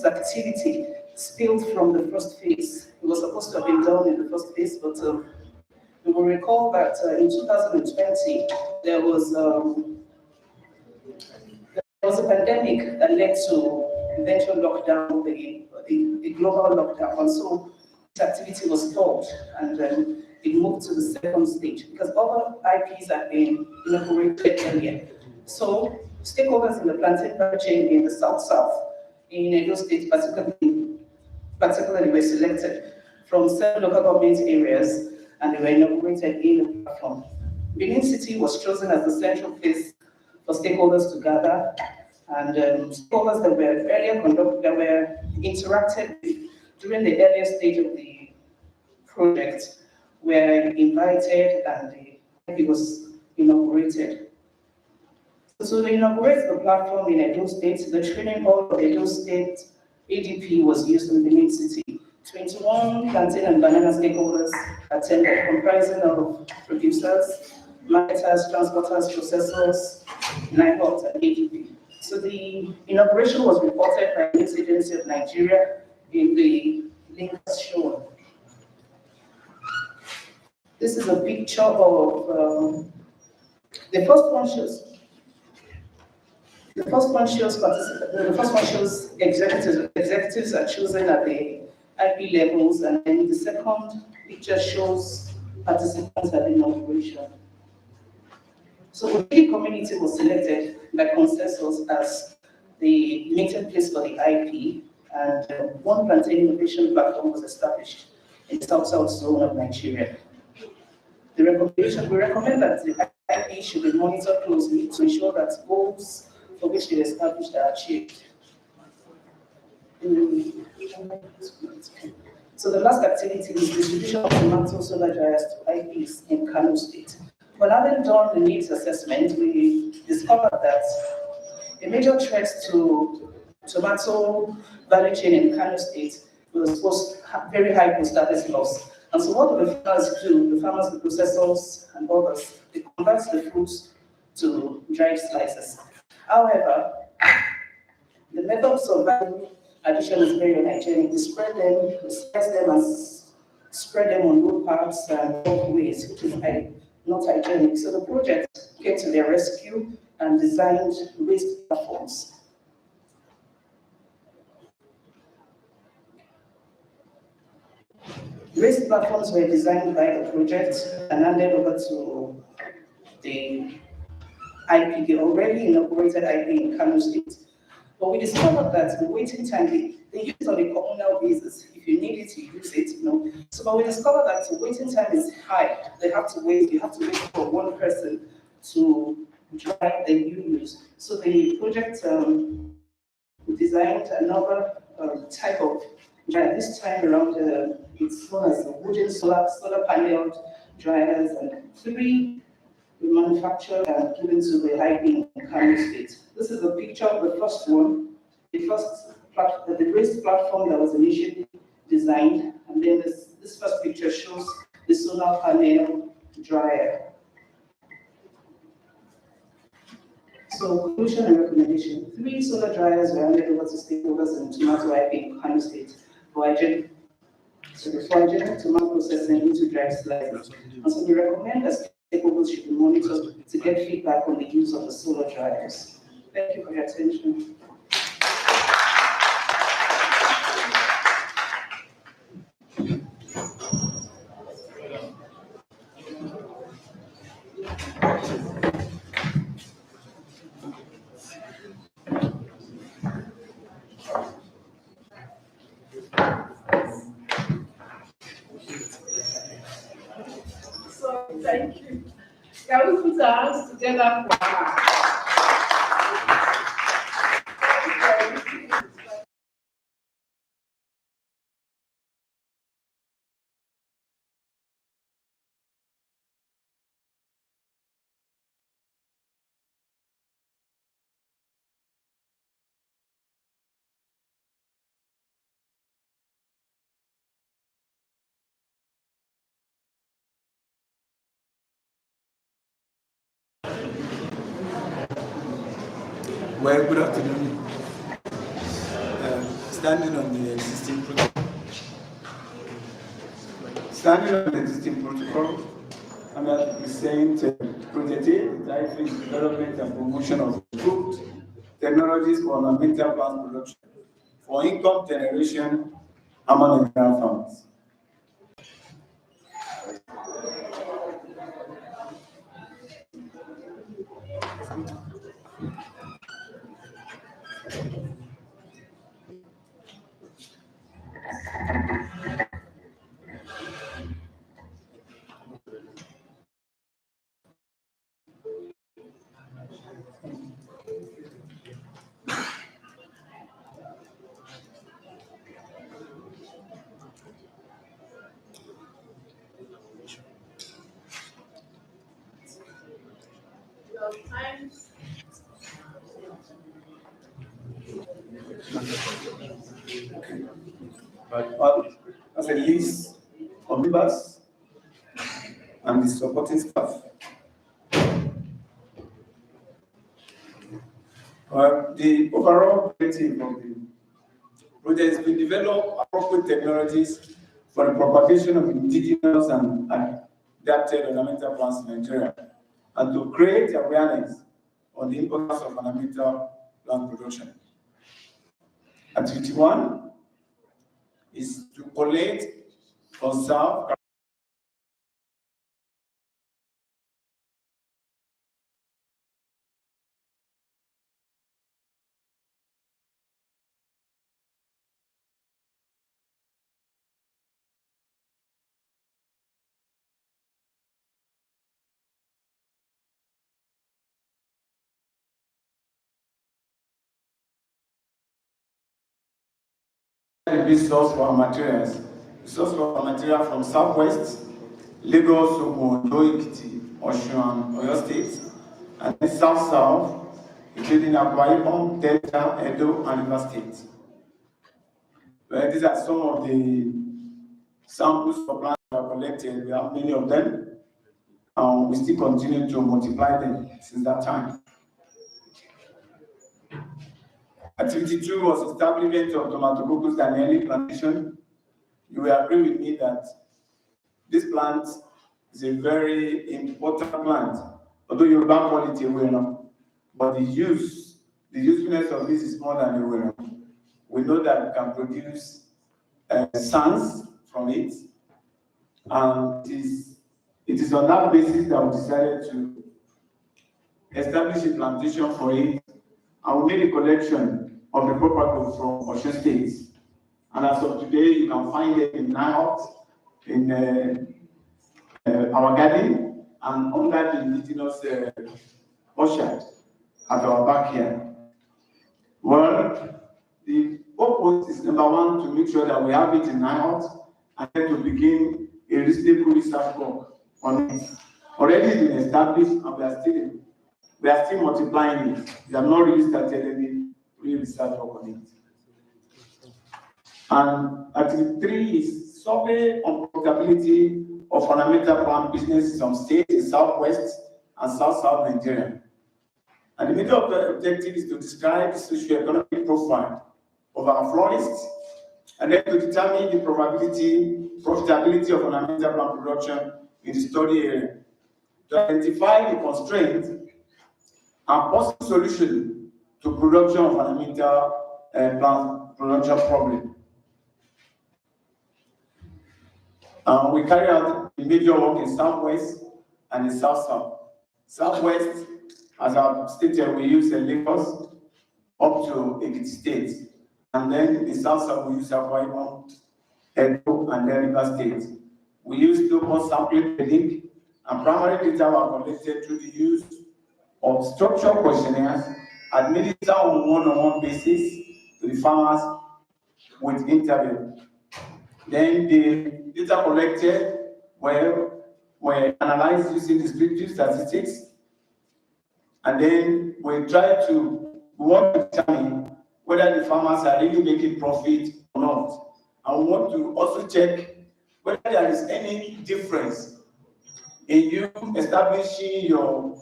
Speaker 6: activity spilled from the first phase. It was supposed to have been done in the first phase, but you will recall that in 2020 there was a pandemic that led to eventual lockdown, the global lockdown, and so this activity was stalled, and it moved to the second stage because other IPs had been inaugurated earlier. So stakeholders in the plantain value chain in the South in Edo State particularly were selected from 7 local government areas, and they were inaugurated in the platform. Benin City was chosen as the central place for stakeholders to gather, and stakeholders that were interacted with during the earlier stage of the project were invited, and the IP was inaugurated. So to inaugurate the platform in Edo State, the training hall of Edo State ADP was used in Benin City. 21 plantain and banana stakeholders attended, comprising of producers, marketers, transporters, processors, NIHOT, and ADP. So the inauguration was reported by the News Agency of Nigeria in the link as shown. This is a picture of the first one shows. The first one shows executives. Executives are chosen at the IP levels, and then the second picture shows participants at the inauguration. So the key community was selected by consensus as the meeting place for the IP, and one plantain innovation platform was established in the South zone of Nigeria. We recommend that the IP should be monitored closely to ensure that goals for which they established are achieved. So the last activity is distribution of tomato solar dryers to IPs in Kano State. But having done the needs assessment, we discovered that a major threat to tomato value chain in Kano State was very high post-harvest loss. And so what do the farmers do? The farmers, the processors, and others, they convert the fruits to dried slices. However, the methods of value addition is very unhygienic. They spread them, they slice them and spread them on road paths and walkways, which is not hygienic. So the project came to their rescue and designed raised platforms. Raised platforms were designed by the project and handed over to the IP, the already inaugurated IP in Kano State. But we discovered that the waiting time, they use it on a communal basis. If you need it, you use it, So, but we discovered that the waiting time is high. They have to wait, you have to wait for one person to dry the use. So the project designed another type of dryer. This time around, it's known as wooden solar panel dryers, and 3 we manufactured and given to the IP in Kano State. This is a picture of the first one, the raised platform that was initially designed, and then this first picture shows the solar panel dryer. So conclusion and recommendation. 3 solar dryers were handed over to stakeholders in tomato IP in Kano State for hygienic tomato processing into dry slices. And so we recommend that stakeholders should be monitored to get feedback on the use of the solar dryers. Thank you for your attention.
Speaker 4: So, thank you. Can we put our hands together for her?
Speaker 7: Well, good afternoon. Standing on the existing protocol. I'm going to present Project A, the development and promotion of improved technologies for ornamental plant production for income generation among Nigerian farmers. As a list of members and the supporting staff. The overall objective of the project has been develop appropriate technologies for the propagation of indigenous and adapted ornamental plants in Nigeria, and to create awareness on the importance of ornamental plant production. Activity 1 is to collect, conserve, the big source for our materials source of material from Southwest, Lagos, Ondo, Ekiti, Osun, and Oyo State, and then South, including Akwa Ibom, Delta, Edo, and Rivers State. Well, these are some of the samples of plants that are collected. We have many of them, and we still continue to multiply them since that time. Activity 2 was establishment of Tomatococcus danieli plantation. You will agree with me that this plant is a very important plant, although Yoruba quality we know, but the usefulness of this is more than we know. We know that we can produce sands from it, and it is on that basis that we decided to establish a plantation for it, and we made a collection of the property from Osun State. And as of today, you can find it in Nahot, in our garden, and under the indigenous orchard at our back here. Well, the purpose is number one, to make sure that we have it in Nahot, and then to begin a reasonable research work on it. Already it's been established, and we are still multiplying it. We have not really started any research work on it. And activity 3 is survey on profitability of ornamental plant business in some states in Southwest and South Nigeria. And the middle of the objective is to describe the socio-economic profile of our florists, and then to determine the profitability of ornamental plant production in the study area, to identify the constraints and possible solution to production of ornamental plant production problem. We carry out the major work in Southwest and in South. Southwest, as I've stated, we use Lagos up to Ekiti State, and then in South we use Akwa Ibom, Edo, and then Rivers State. We use local sampling technique, and primary data were collected through the use of structured questionnaires administered on one-on-one basis to the farmers with interview. Then the data collected were analyzed using descriptive statistics, and then we want to determine whether the farmers are really making profit or not. And we want to also check whether there is any difference in you establishing your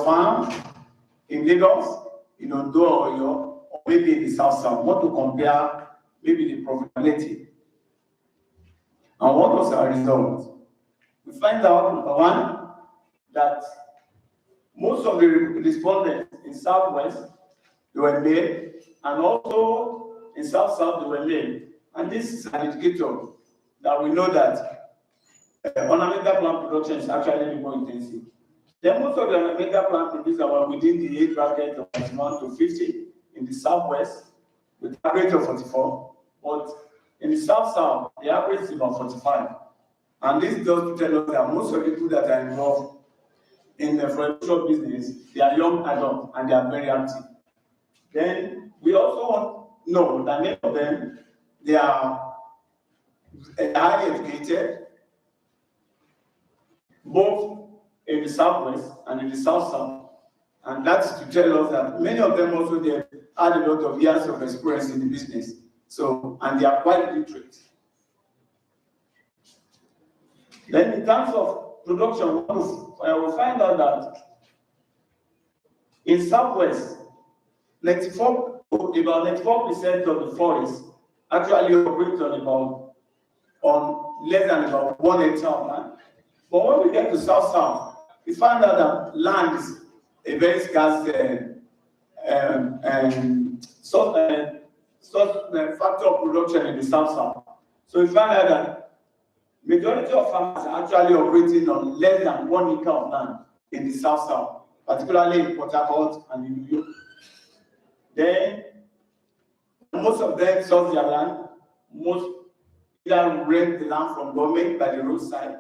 Speaker 7: farm in Lagos, in Ondo, or maybe in the South. We want to compare maybe the profitability. And what was our result? We find out, number one, that most of the respondents in Southwest, they were male, and also in South, they were male. And this is an indicator that we know that ornamental plant production is actually more intensive. Then most of the ornamental plant producers were within the age bracket of 41 to 50 in the Southwest, with an average of 44. But in the South, the average is about 45. And this does tell us that most of the people that are involved in the floricultural business, they are young adults and they are very active. Then we also want to know that many of them, they are highly educated, both in the Southwest and in the South. And that's to tell us that many of them also they had a lot of years of experience in the business. So, and they are quite literate. Then in terms of production, we find out that in Southwest, about 94% of the forest actually operates on less than about 1 hectare of land. But when we get to South, we find out that land is a very scarce factor of production in the South. So we find out that majority of farmers are actually operating on less than 1 acre of land in the South, particularly in Port Harcourt and in New York. Then most of them source their land, most either rent the land from government by the roadside.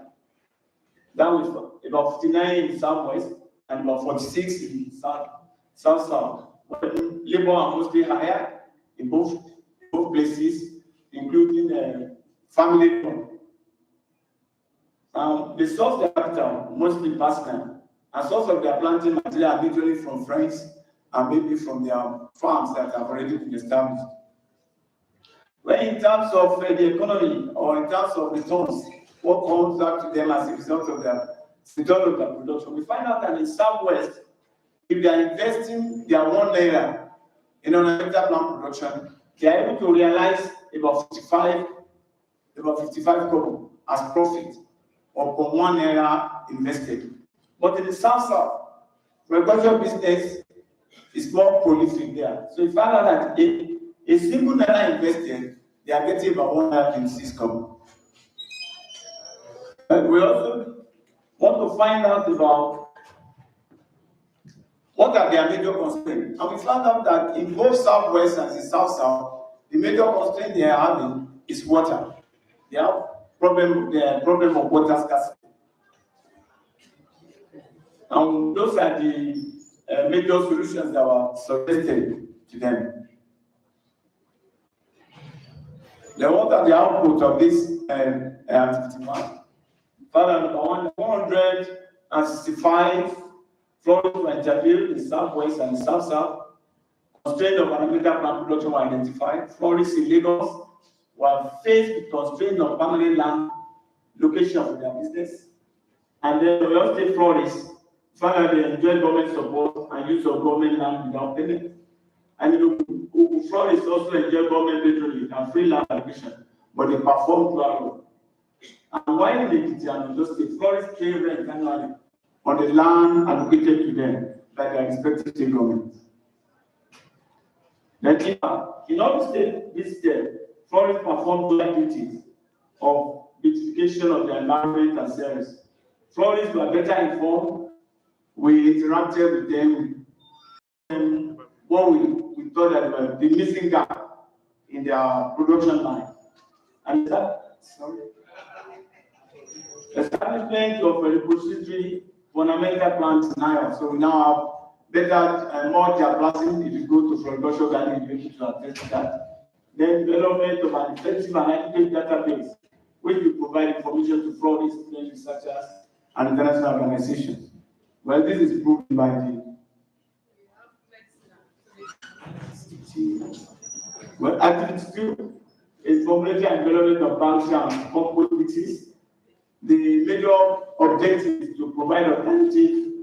Speaker 7: That was about 59 in the Southwest and about 46 in the South. But labor are mostly higher in both places, including family. The source of their capital, mostly personal, and source of their planting material are usually from friends and maybe from their farms that have already been established. When in terms of the economy or in terms of returns, what comes back to them as a result of their production, we find out that in Southwest, if they are investing their ₦1 in ornamental plant production, they are able to realize about 55 kobo as profit upon ₦1 invested. But in the South, agricultural business is more prolific there. So you find out that a single naira invested, they are getting about ₦1.26 kobo. And we also want to find out about what are their major constraints. And we found out that in both Southwest and the South, the major constraint they are having is water. They have problem of water scarcity. And those are the major solutions that were suggested to them. Then what are the output of this activity? Further, 165 florists were interviewed in the Southwest and the South. Constraints of ornamental plant production were identified. Florists in Lagos were faced with constraints of permanent land location for their business. And then the Oyo State florists found that they enjoyed government support and use of government land without payment. And the florists also enjoy government patronage and free land allocation, but they performed well. And why in Ekiti and Oyo State, florists pay rent annually on the land allocated to them by their respective state governments. Then in other states, this step, florists perform dual duties of beautification of the environment and service. Florists were better informed. We interacted with them. What we thought that was the missing gap in their production line. And that, establishment of a repository ornamental plants now. So we now have better more diaplasm. If you go to Floriculture Garden, you'll be able to attest that. Then development of an effective and accurate database, which will provide information to florists, researchers, and international organizations. Well, this is proven by the activity 2 is formulation and development of banks and compost mixes. The major objective is to provide alternative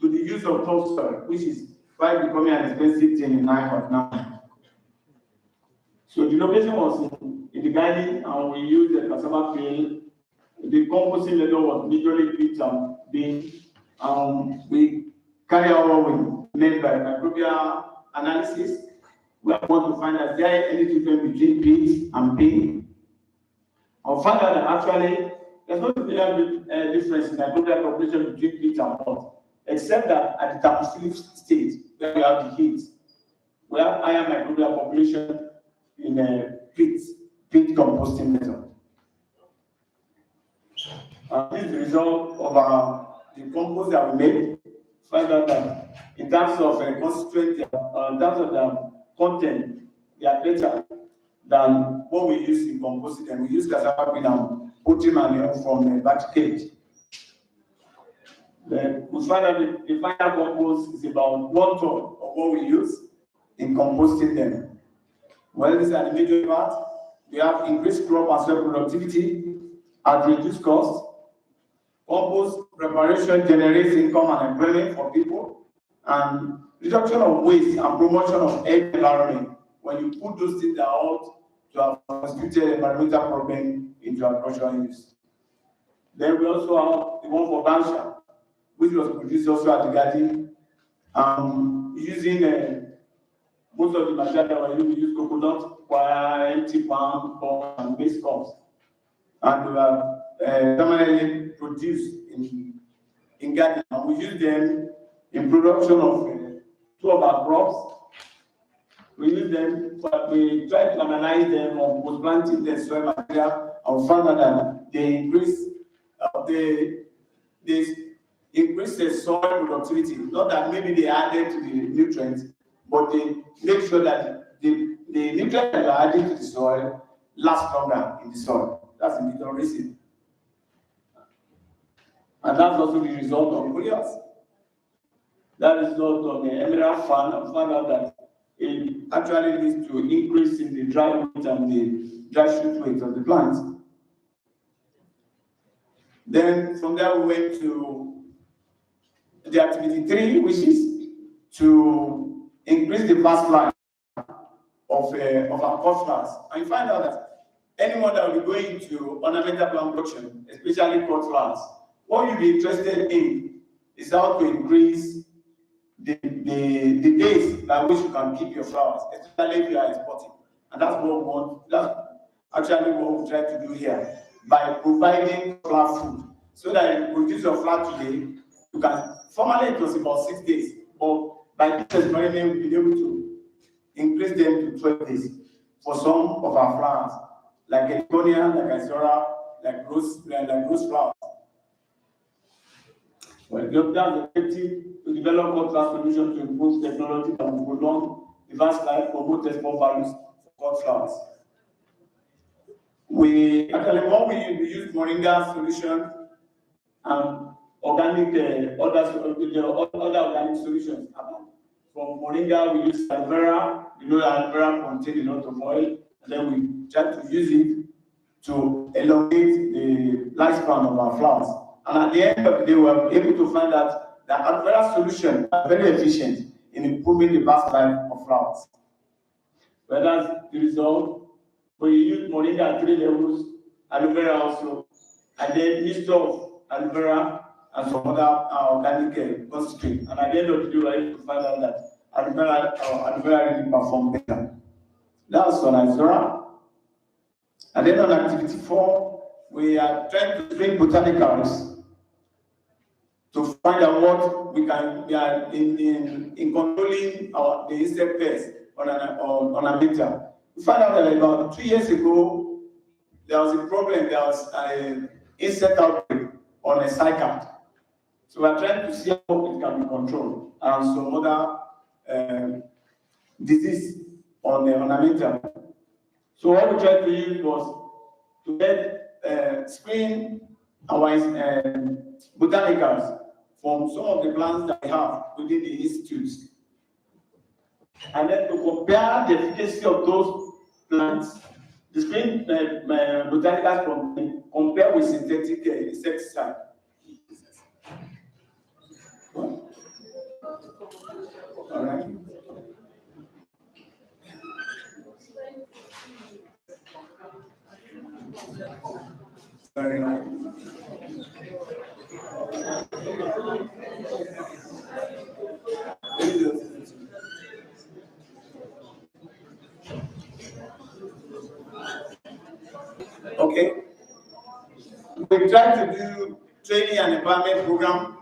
Speaker 7: to the use of topsoil, which is quite becoming an expensive thing in Nigeria now. So the location was in the garden, and we used the cassava field. The composting method was majorly pitch and bean. We carry out what we meant by microbial analysis. We want to find out if there is any difference between peat and bean. I'll find out that actually there's no difference in microbial population between peat and malt, except that at the thermophilic state, where we have the heat, we have higher microbial population in a peat composting method. This is the result of the compost that we made. Find out that in terms of constituent, in terms of the content, they are better than what we use in composting. And we use cassava bean and poultry manure from a batch cage. Then we find out the final compost is about 1 ton of what we use in composting them. Well, these are the major parts. We have increased crop and soil productivity at reduced cost. Compost preparation generates income and employment for people, and reduction of waste and promotion of healthy environment. When you put those things out to have constituted environmental problem into agricultural use. Then we also have the one for Bansha, which was produced also at the garden, using most of the material we use coconut, wire, empty palm, corn, and base crops. And we are permanently produced in garden. And we use them in production of 2 of our crops. We use them, but we try to analyze them on post-planting the soil material and found that they increase the soil productivity. Not that maybe they added to the nutrients, but they make sure that the nutrients that are added to the soil last longer in the soil. That's the meteorism. And that's also the result of Goliath. That is result of the emerald fan, and found out that it actually leads to increase in the dry weight and the dry shoot weight of the plant. Then from there we went to the activity 3, which is to increase the vast life of our cut flowers. And you find out that anyone that will be going into ornamental plant production, especially cut flowers, what you'll be interested in is how to increase the days by which you can keep your flowers, especially if you are exporting. And that's what we want. That's actually what we try to do here by providing flower food, so that you produce your flower today. You can. Formerly it was about 6 days, but by this experiment we've been able to increase them to 12 days for some of our flowers, like Heliconia, like Azora, like rose flowers. Well, the objective to develop cut solutions to improve technology that will prolong the vast life, promote export values for cut flowers. We actually, what we use moringa solution and organic other organic solutions. From moringa, we use aloe vera. You know, aloe vera contains a lot of oil, and then we try to use it to elongate the lifespan of our flowers. And at the end of the day, we were able to find out that aloe vera solutions are very efficient in improving the vast life of flowers. But that's the result. We use moringa at 3 levels, aloe vera also, and then mixture of aloe vera and some other organic concentrate. And at the end of the day, we were able to find out that aloe vera really performed better. That's on Azora. And then on activity 4, we are trying to bring botanicals to find out what we can in controlling the insect pests on a meter. We found out that about 2 years ago, there was a problem. There was an insect outbreak on a cycad. So we're trying to see how it can be controlled, and some other disease on the ornamental. So what we tried to use was to get screen our botanicals from some of the plants that we have within the institutes, and then to compare the efficacy of those plants, the screen botanicals compare with synthetic insecticide. All right. Very nice. Okay. We try to do training and empowerment program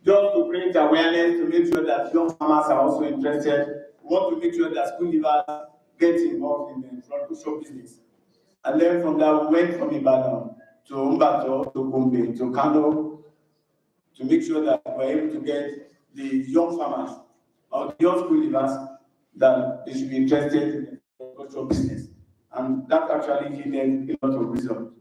Speaker 7: just to create awareness, to make sure that young farmers are also interested. We want to make sure that school leaders get involved in the horticulture business. And then from there, we went from Ibadan to Umbato, to Gombe, to Kano, to make sure that we're able to get the young farmers or the young school leaders that they should be interested in the horticulture business. And that actually yielded a lot of results.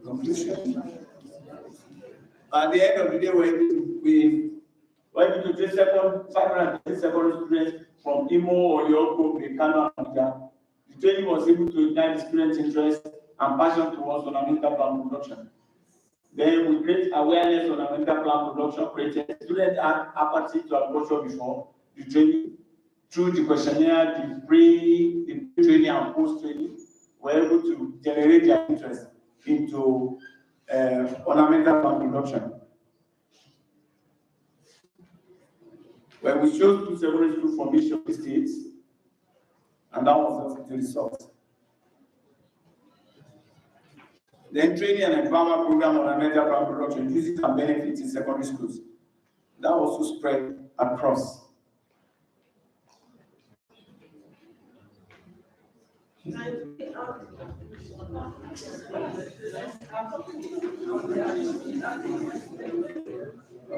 Speaker 7: Conclusion. At the end of the day, we were able to train 530 secondary students from Imo, Oyo, Gombe, Kano, and Abuja. The training was able to ignite students' interest and passion towards ornamental plant production. Then we create awareness on ornamental plant production, created students had apathy to agriculture before the training. Through the questionnaire, the pre-training and post-training, we were able to generate their interest into ornamental plant production. Where we chose 2 secondary schools from each of the states, and that was the result. Then training and empowerment program on ornamental plant production uses and benefits in secondary schools. That also spread across.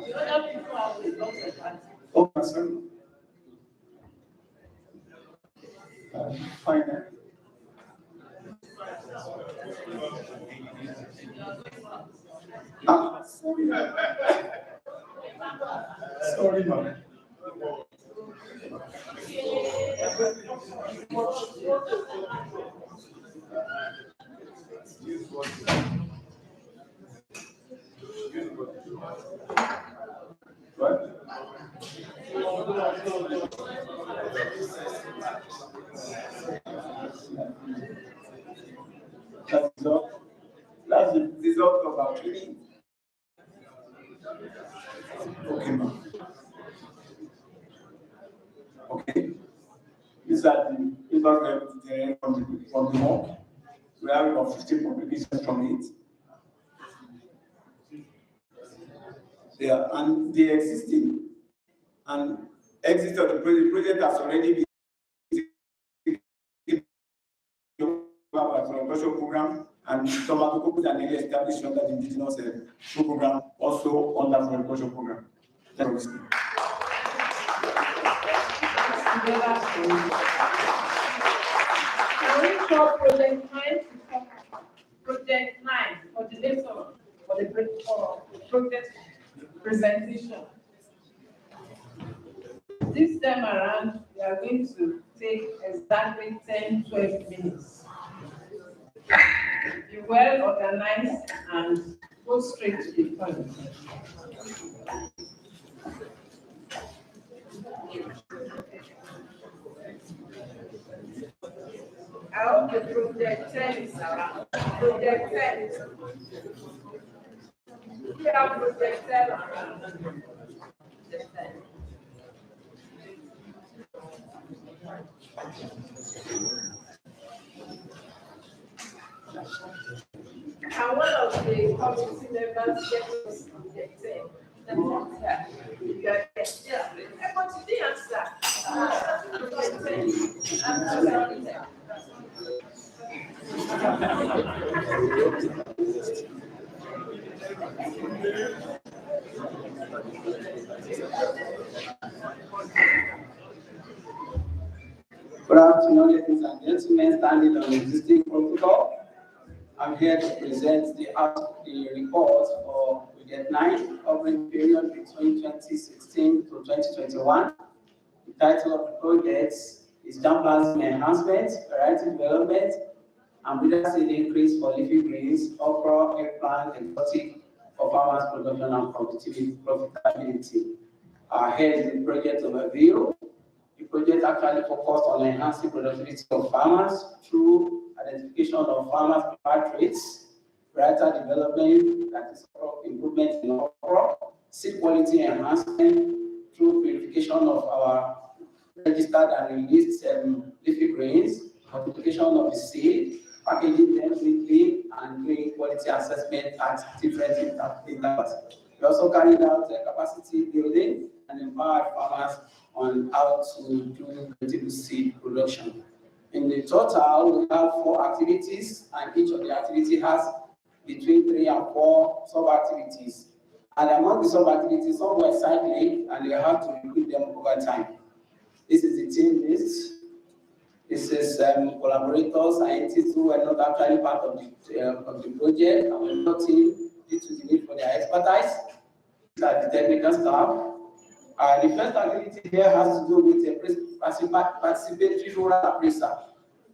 Speaker 4: The other people have a lot of that.
Speaker 7: Oh, sorry. Fine. Sorry, ma'am. What? That's the result of our training. Okay, ma'am. Okay. These are the papers from the work. We have about 15 publications from it. Yeah, and the existing and exit of the project has already been agricultural program, and some agriculture and newly established under the indigenous program, also under the agricultural program. Thank you.
Speaker 4: Can we call project 9 for the lesson for the project presentation? This time around, we are going to take exactly 10-12 minutes. Be well organized and go straight to the point. I hope the project 10 is around. Project 10. We have project 10 around. Project 10. And one of the committee members get us project 10. Yeah, everybody the answer. Project 10. I'm sorry.
Speaker 8: Good afternoon, ladies and gentlemen, standing on the existing protocol. I'm here to present the report for Project 9 covering the period between 2016 to 2021. The title of the project is Germplasm Enhancement, Variety Development, and breeder seed increase for leafy greens, okra, eggplant, exotic for farmers' production and profitability. Here is the project overview. The project actually focused on enhancing productivity of farmers through identification of farmers' preferred traits, varietal development, that is improvement in okra, seed quality enhancement through purification of our registered and released leafy grains, multiplication of the seed, packaging them neatly, and doing quality assessment at different intervals. We also carried out capacity building and empowered farmers on how to do vegetable seed production. In the total, we have 4 activities, and each of the activities has between 3 and 4 sub-activities. And among the sub-activities, some were cyclic, and we have to recruit them over time. This is the team list. This is collaborators, scientists who were not actually part of the project, and were not in due to the need for their expertise. These are the technical staff. The first activity here has to do with a participatory rural appraisal.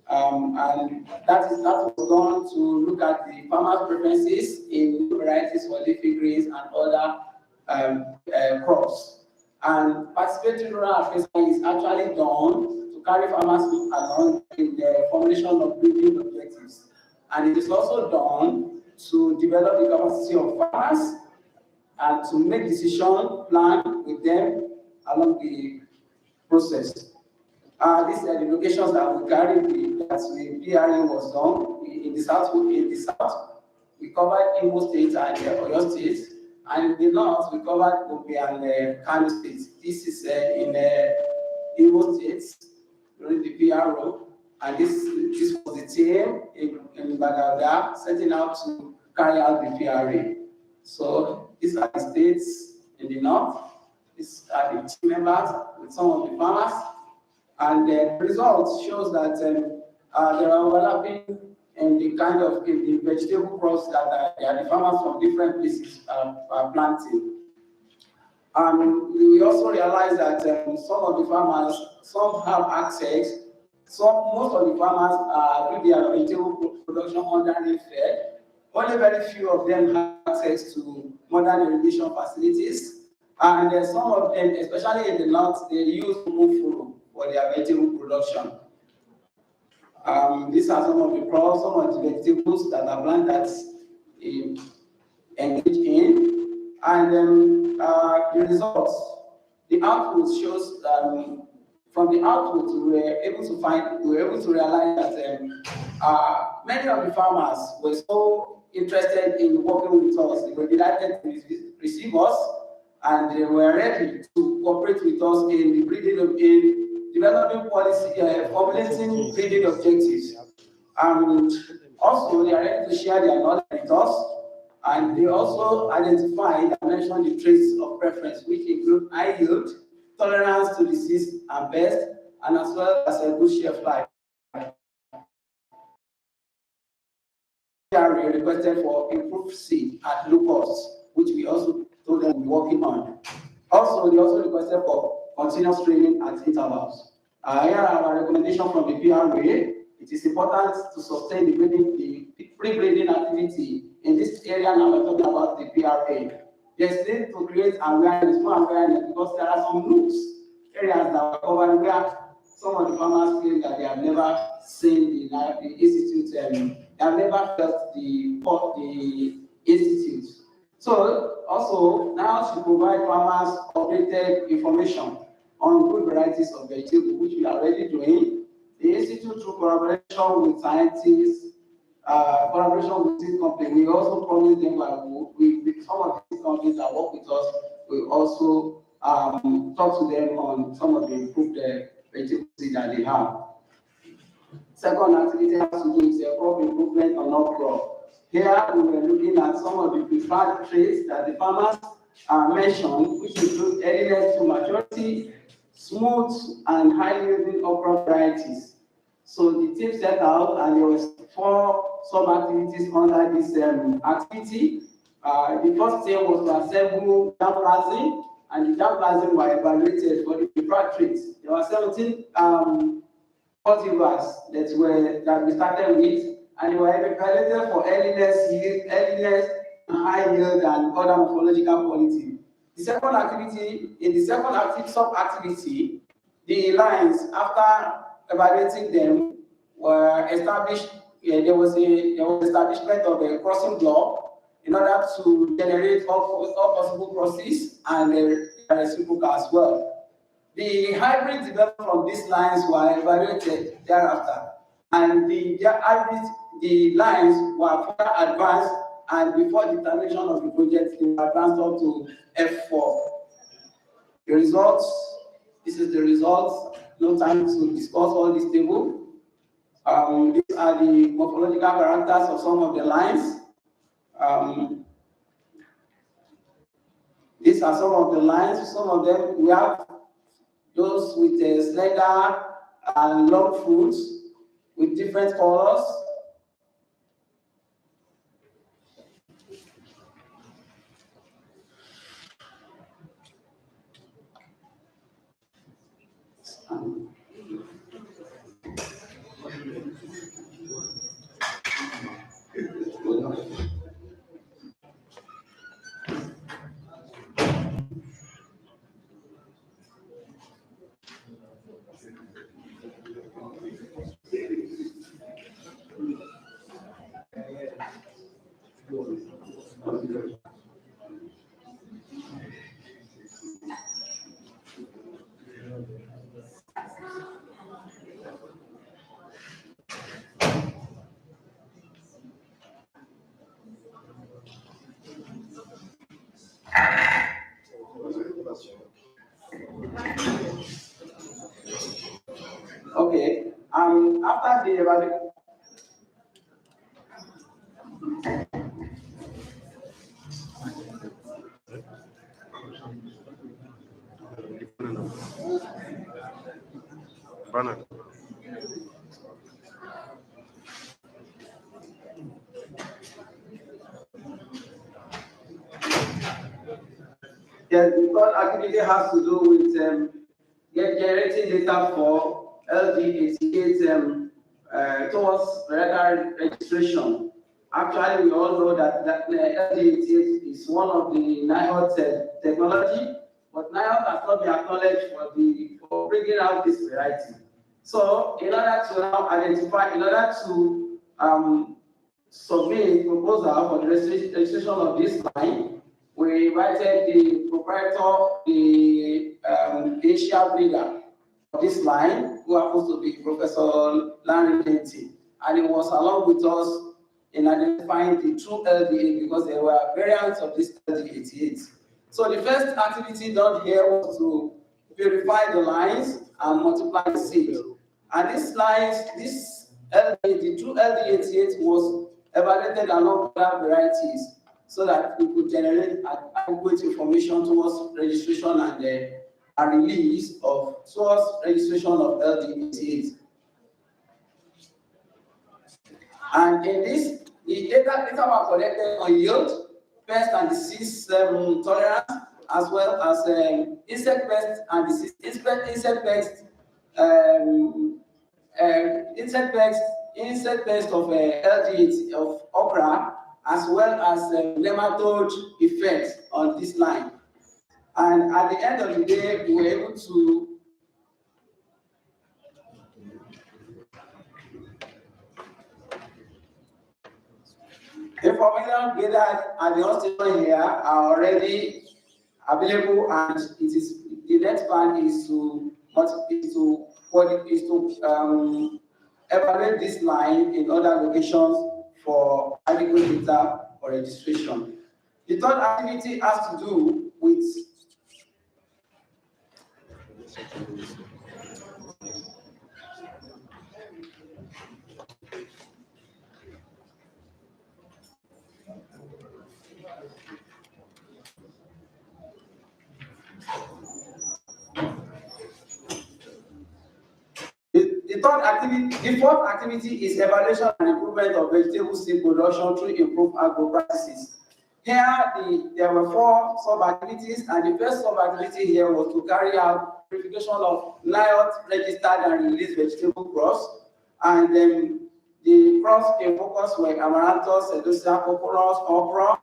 Speaker 8: And that was done to look at the farmers' preferences in varieties for leafy greens and other crops. And participatory rural appraisal is actually done to carry farmers along in the formulation of breeding objectives. And it is also done to develop the capacity of farmers and to make decision plan with them along the process. These are the locations that we carried as the PRA was done in the south. We covered Imo State and Oyo State, and in the north we covered Kobe and Kano State. This is in Imo State during the PRO, and this was the team in Bagada setting out to carry out the PRA. So these are the states in the north. These are the team members with some of the farmers. And the results shows that there are overlapping in the kind of in the vegetable crops that the farmers from different places are planting. We also realize that some of the farmers, some have access, most of the farmers do their vegetable production underneath fed. Only very few of them have access to modern irrigation facilities. And some of them, especially in the north, they use mufuru for their vegetable production. These are some of the crops, some of the vegetables that are planted engage in. And the results, the output shows from the output we were able to realize that many of the farmers were so interested in working with us. They were delighted to receive us, and they were ready to cooperate with us in the developing policy, formulating breeding objectives. And also they are ready to share their knowledge with us. And they also identified and mentioned the traits of preference, which include high yield, tolerance to disease and pest, and as well as a good shelf life. They are requested for improved seed at low cost, which we also told them we're working on. Also, they also requested for continuous training at intervals. Here are our recommendation from the PRA. It is important to sustain the pre-breeding activity in this area. Now we're talking about the PRA. There's need to create awareness, more awareness, because there are some nooks, areas that are covered where some of the farmers feel that they have never seen the institute, they have never felt the institute. So also now to provide farmers updated information on good varieties of vegetable, which we are already doing. The institute, through collaboration with scientists, collaboration with this company, we also promise them that with some of these companies that work with us, we also talk to them on some of the improved vegetable seed that they have. Second activity has to do with crop improvement on okra. Here we were looking at some of the preferred traits that the farmers mentioned, which include earliness to maturity, smooth and high-yielding okra varieties. So the team set out, and there was 4 sub-activities under this activity. The first thing was to assemble germplasm, and the germplasm were evaluated for the preferred traits. There were 17 cultivars that we started with, and they were evaluated for earliness, high yield, and other morphological quality. The second activity, in the second sub-activity, the lines, after evaluating them, were established. There was establishment of a crossing block in order to generate all possible crosses and reciprocal as well. The hybrids developed from these lines were evaluated thereafter, and the lines were further advanced, and before the termination of the project, they were advanced up to F4. The results, this is the results. No time to discuss all this table. These are the morphological characters of some of the lines. These are some of the lines. Some of them, we have those with slender and long fruits with different colors. Okay, after the evaluation,
Speaker 9: Bernard.
Speaker 8: Yes, the third activity has to do with generating data for LD88 towards regular registration. Actually, we all know that LD88 is one of the NIOT technology, but NIOT has not been acknowledged for bringing out this variety. So, in order to now identify, in order to submit proposal for the registration of this line, we invited the proprietor, the Asia breeder of this line, who happens to be Professor Larry Denty, and he was along with us in identifying the true LDA because there were variants of this LD88. So the first activity done here was to verify the lines and multiply the seed. And these lines, the true LD88 was evaluated along other varieties so that we could generate adequate information towards registration and release towards registration of LD88. And in this, the data were collected on yield, pest and disease tolerance, as well as insect pest and disease, insect pest of LD of okra, as well as nematode effects on this line. And at the end of the day, we were able to information gathered at the hospital here are already available, and it is the next plan is to evaluate this line in other locations for adequate data for registration. The third activity has to do with the fourth activity is evaluation and improvement of vegetable seed production through improved agro practices. Here, there were 4 sub-activities, and the first sub-activity here was to carry out verification of NIOT registered and released vegetable crops, and then the crops in focus were Amaranthus, Sedosia, Cocorus, okra,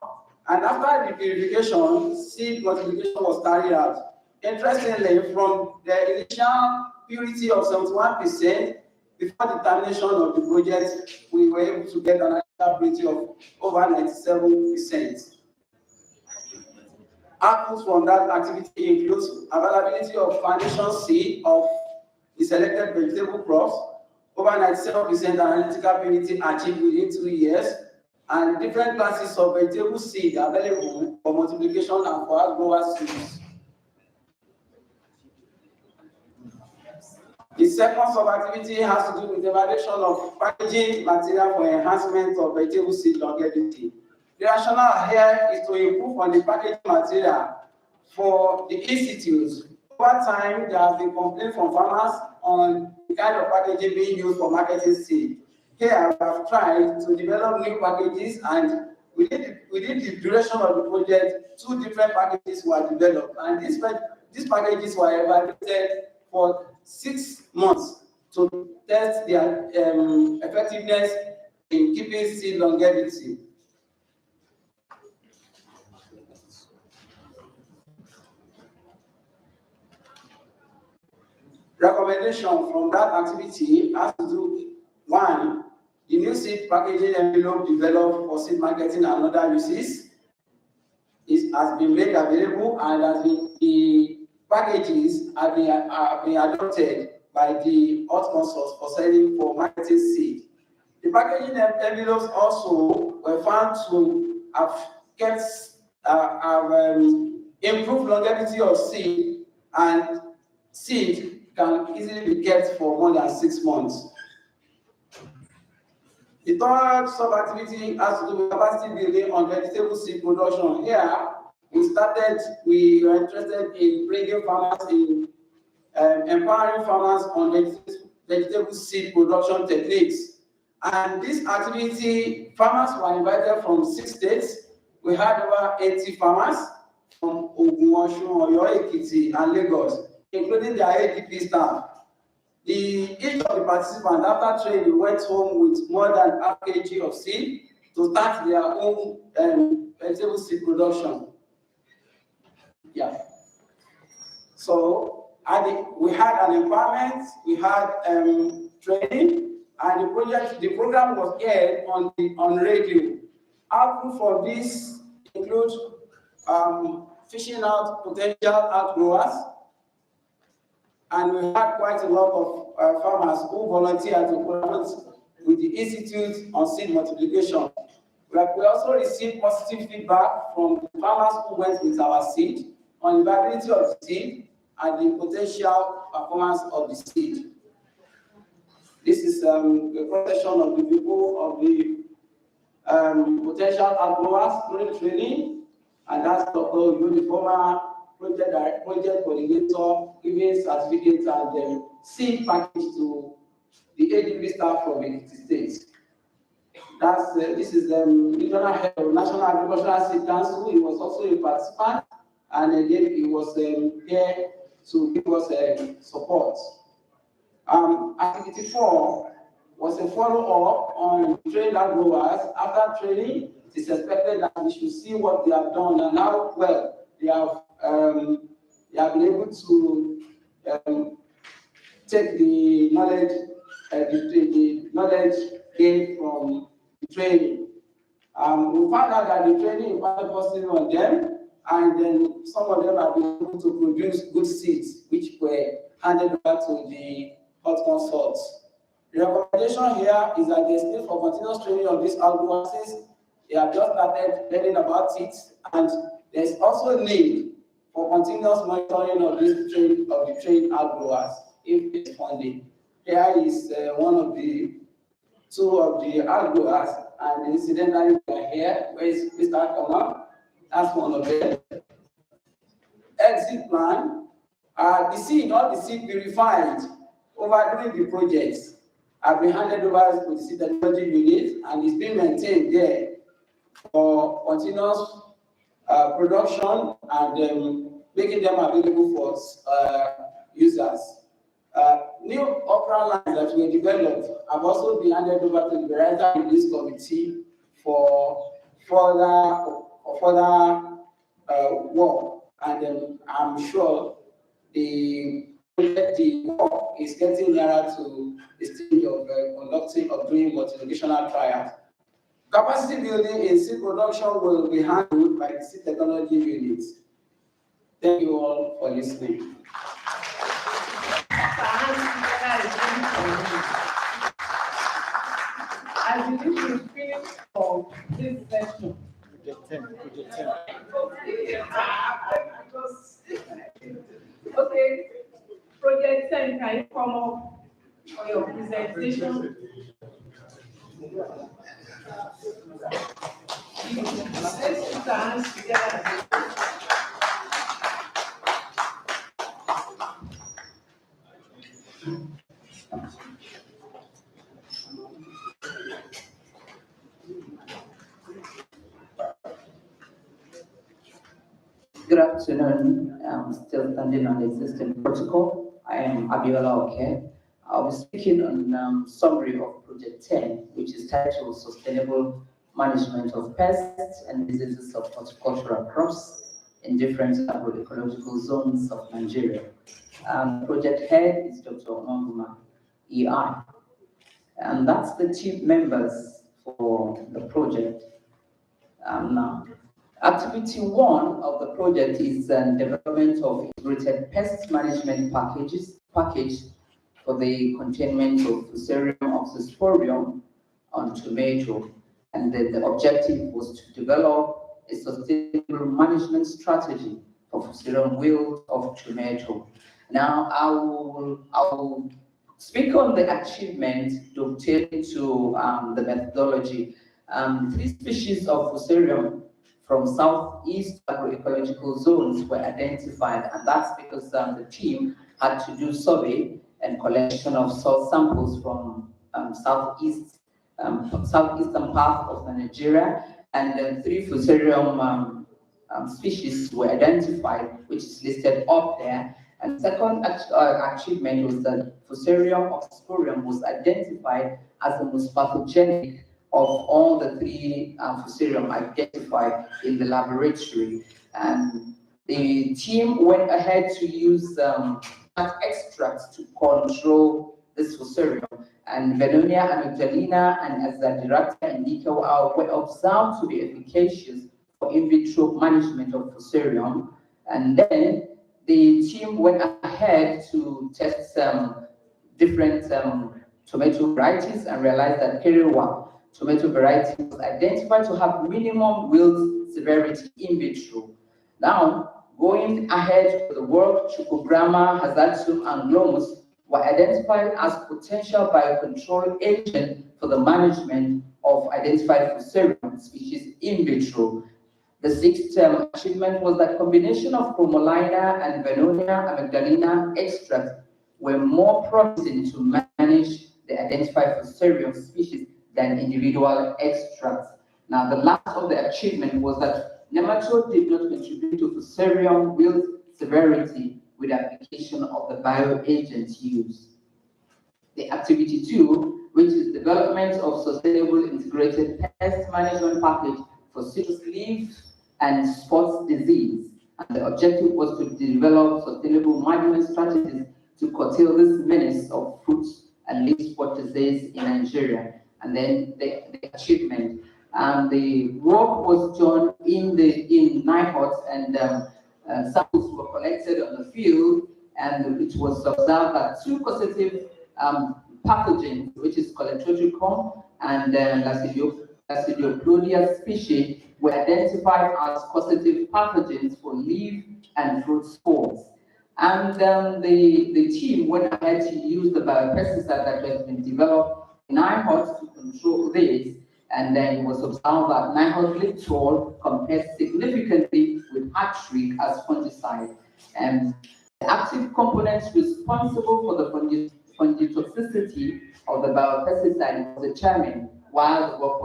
Speaker 8: and after the verification, seed multiplication was carried out. Interestingly, from the initial purity of 71%, before the termination of the project, we were able to get an purity of over 97%. Outputs from that activity includes availability of foundation seed of the selected vegetable crops, over 97% analytical purity achieved within 2 years, and different classes of vegetable seed available for multiplication and for growers' use. The second sub-activity has to do with the evaluation of packaging material for enhancement of vegetable seed longevity. The rationale here is to improve on the packaging material for the institutes. Over time, there has been complaints from farmers on the kind of packaging being used for marketing seed. Here, we have tried to develop new packages, and within the duration of the project, 2 different packages were developed, and these packages were evaluated for 6 months to test their effectiveness in keeping seed longevity. Recommendation from that activity has to do with 1, the new seed packaging envelope developed for seed marketing and other uses has been made available, and the packages have been adopted by the hot consoles for selling for marketing seed. The packaging envelopes also were found to have improved longevity of seed, and seed can easily be kept for more than 6 months. The third sub-activity has to do with capacity building on vegetable seed production. Here, we were interested in bringing farmers in empowering farmers on vegetable seed production techniques. And this activity, farmers were invited from 6 states. We had over 80 farmers from Ogun, Osun, Oyo, Ekiti, and Lagos, including their ADP staff. Each of the participants, after training, went home with more than half kg of seed to start their own vegetable seed production. Yeah. So we had an empowerment, we had training, and the program was aired on radio. Output from this includes fishing out potential outgrowers, and we had quite a lot of farmers who volunteered to collaborate with the Institute on Seed Multiplication. We also received positive feedback from the farmers who went with our seed on the viability of the seed and the potential performance of the seed. This is the protection of the people of the potential outgrowers during training, and that's the former project coordinator giving certificates and seed package to the ADP staff from Ekiti State. This is the regional head of National Agricultural Seed Council. He was also a participant, and again he was here to give us support. Activity 4 was a follow-up on trained growers. After training, it is expected that we should see what they have done and how well they have been able to take the knowledge, the knowledge gained from the training. We found out that the training impacted positively on them, and then some of them have been able to produce good seeds, which were handed over to the hot consults. The recommendation here is that there's need for continuous training of these outgrowers. They have just started learning about it, and there's also need for continuous monitoring of the trained outgrowers if it's funded. Here is one of the two of the outgrowers, and incidentally we are here. Where is Mr. Akama? That's one of them. Exit plan. All the seed purified during the projects have been handed over to the seed technology unit, and it's been maintained there for continuous production and making them available for users. New opera lines that were developed have also been handed over to the Variety Release Committee for further work, and I'm sure the work is getting nearer to the stage of doing multi-locational trials. Capacity building in seed production will be handled by the seed technology unit. Thank you all for listening.
Speaker 4: I believe we finished for this session. Okay, Project 10, can you come up for your presentation? Let's put our hands together.
Speaker 9: Good afternoon. I'm still standing on the existing protocol. I am Abiola Oke. I'll be speaking on summary of Project 10, which is titled Sustainable Management of Pests and Diseases of Horticultural Crops in Different Agroecological Zones of Nigeria. Project head is Dr. Omanguma EI. And that's the chief members for the project. Now, Activity 1 of the project is development of integrated pest management package for the containment of Fusarium oxysporium on tomato. And the objective was to develop a sustainable management strategy for Fusarium wilt of tomato. Now, I will speak on the achievement dovetailing to the methodology. 3 species of Fusarium from southeast agroecological zones were identified, and that's because the team had to do survey and collection of soil samples from southeastern part of Nigeria, and then 3 fusarium species were identified, which is listed up there. And second achievement was that Fusarium oxysporium was identified as the most pathogenic of all the 3 Fusarium identified in the laboratory. And the team went ahead to use extracts to control this Fusarium. And Vernonia amygdalina and Azadirachta indica were observed to be efficacious for in vitro management of Fusarium. And then the team went ahead to test different tomato varieties and realized that Kerewa tomato variety was identified to have minimum wilt severity in vitro. Now, going ahead for the work, Trichogramma, Hazatsum, and Glomus were identified as potential biocontrol agent for the management of identified Fusarium species in vitro. The 6th achievement was that combination of Cromolina and Vernonia amygdalina extracts were more promising to manage the identified Fusarium species than individual extracts. Now, the last of the achievement was that nematode did not contribute to Fusarium wilt severity with application of the bioagents used. The activity 2, which is development of sustainable integrated pest management package for citrus leaf and spot disease. And the objective was to develop sustainable management strategies to curtail this menace of fruit and leaf spot disease in Nigeria. And then the achievement. The work was done in NIHOT, and samples were collected on the field, and it was observed that 2 causative pathogens, which is Coletrotricum and Lasidioplodia species, were identified as causative pathogens for leaf and fruit spores. And the team went ahead to use the biopesticide that has been developed in NIHOT to control this. And then it was observed that NIHOT Liptor compares significantly with Hattrick as fungicide. And the active components responsible for the fungitoxicity of the biopesticide was determined while the work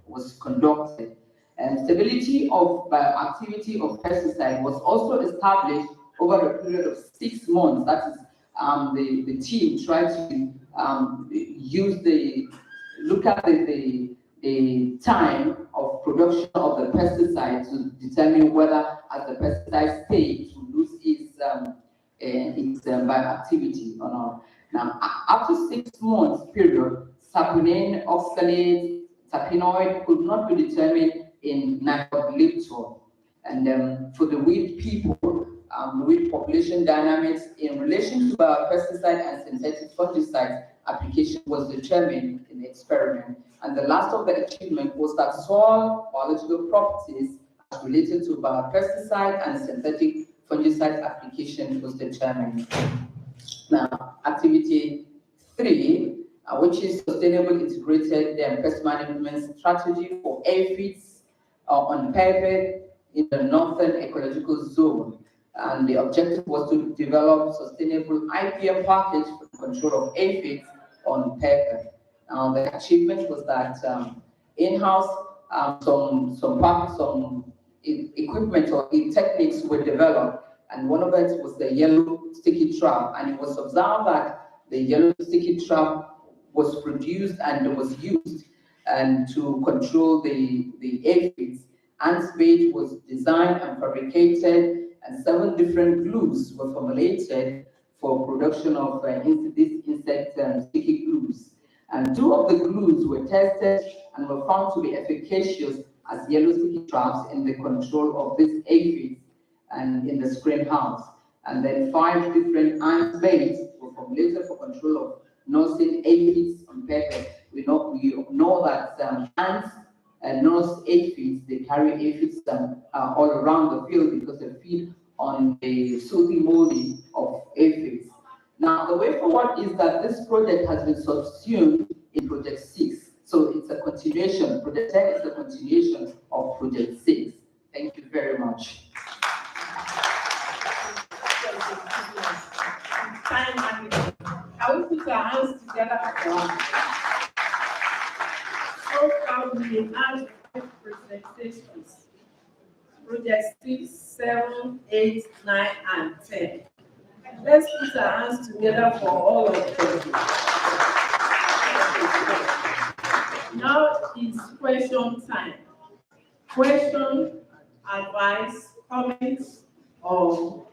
Speaker 9: was conducted. And stability of bioactivity of pesticide was also established over a period of 6 months. That is, the team tried to look at the time of production of the pesticide to determine whether, as the pesticide stage, to lose its bioactivity or not. Now, after 6 months period, saponin, oxalate, tapinoid could not be determined in NIHOT Liptor. And for the weed people, weed population dynamics in relation to biopesticide and synthetic fungicide application was determined in the experiment. And the last of the achievement was that soil biological properties as related to biopesticide and synthetic fungicide application was determined. Now, activity 3, which is sustainable integrated pest management strategy for aphids on pepper in the northern ecological zone. And the objective was to develop sustainable IPM package for the control of aphids on pepper. Now, the achievement was that in-house some equipment or techniques were developed, and one of it was the yellow sticky trap. And it was observed that the yellow sticky trap was produced and was used and to control the aphids. Ants bait was designed and fabricated, and 7 different glues were formulated for production of these insect sticky glues. And 2 of the glues were tested and were found to be efficacious as yellow sticky traps in the control of these aphids and in the screen house. And then 5 different ant baits were formulated for control of nursing aphids on pepper. We know that ants nurse aphids. They carry aphids all around the field because they feed on the sooty moldy of aphids. Now, the way forward is that this project has been subsumed in Project 6. So it's a continuation. Project 10 is a continuation of Project 6. Thank you very much.
Speaker 4: project 6, 7, 8, 9, and 10. Let's put our hands together for all of them. Now is question time. Question, advice, comments, or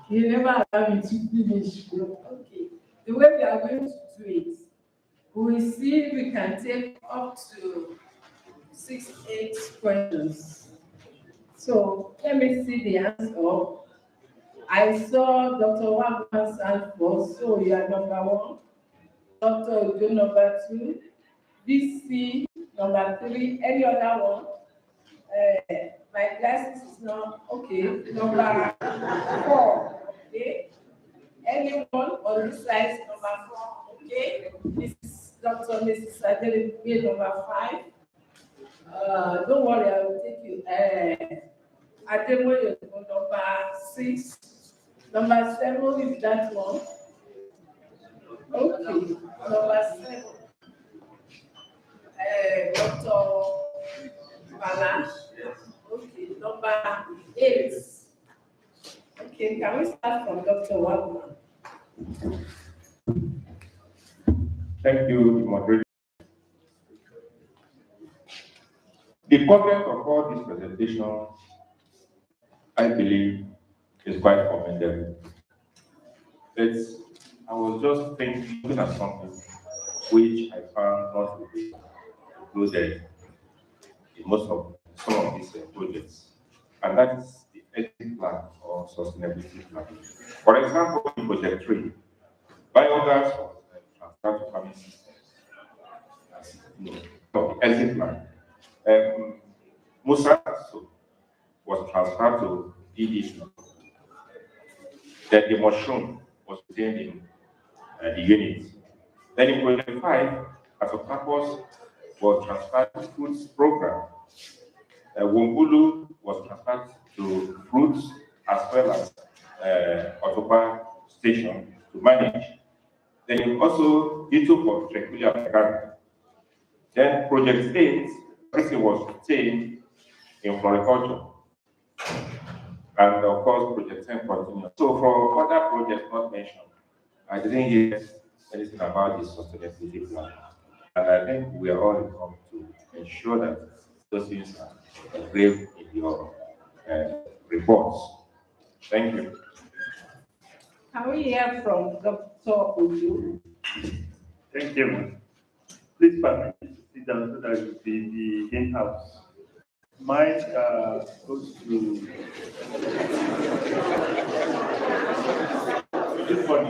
Speaker 4: you never allow me to finish. Okay. The way we are going to do it, we will see if we can take up to 6, 8 questions. So let me see the answer. I saw Dr. Wagner's hand first, so you are number 1. Dr. Ojo number 2. VC number 3. Any other one? My glasses is not okay. Number 4. Okay. Anyone on this side? Number 4. Okay. Dr. Mrs. Adele, number 5. Don't worry, I will take you. Ademoyo, number 6. Number 7 is that one. Okay. Number 7. Dr. Bala. Okay. Number 8. Okay, can we start from Dr. Wagner?
Speaker 10: Thank you, moderator. The content of all this presentation, I believe, is quite commendable. I was just looking at something which I found not to be included in some of these projects, and that is the exit plan or sustainability plan. For example, in project 3, biogas was transferred to farming systems. The exit plan. Musa was transferred to DDC. Then the mushroom was retained in the unit. Then in project 5, Atopapos was transferred to fruits program. Wombulu was transferred to fruits as well as Otopa station to manage. Then also Ito for Tranquilia Garden. Then project 8, everything was retained in floriculture. And of course, project 10 continued. So for other projects not mentioned, I didn't hear anything about the sustainability plan. And I think we are all involved to ensure that those things are engraved in your reports. Thank you.
Speaker 4: Can we hear from Dr. Ojo?
Speaker 2: Thank you, ma'am. Please permit me to sit down so that you see the in-house. Mine goes to this one.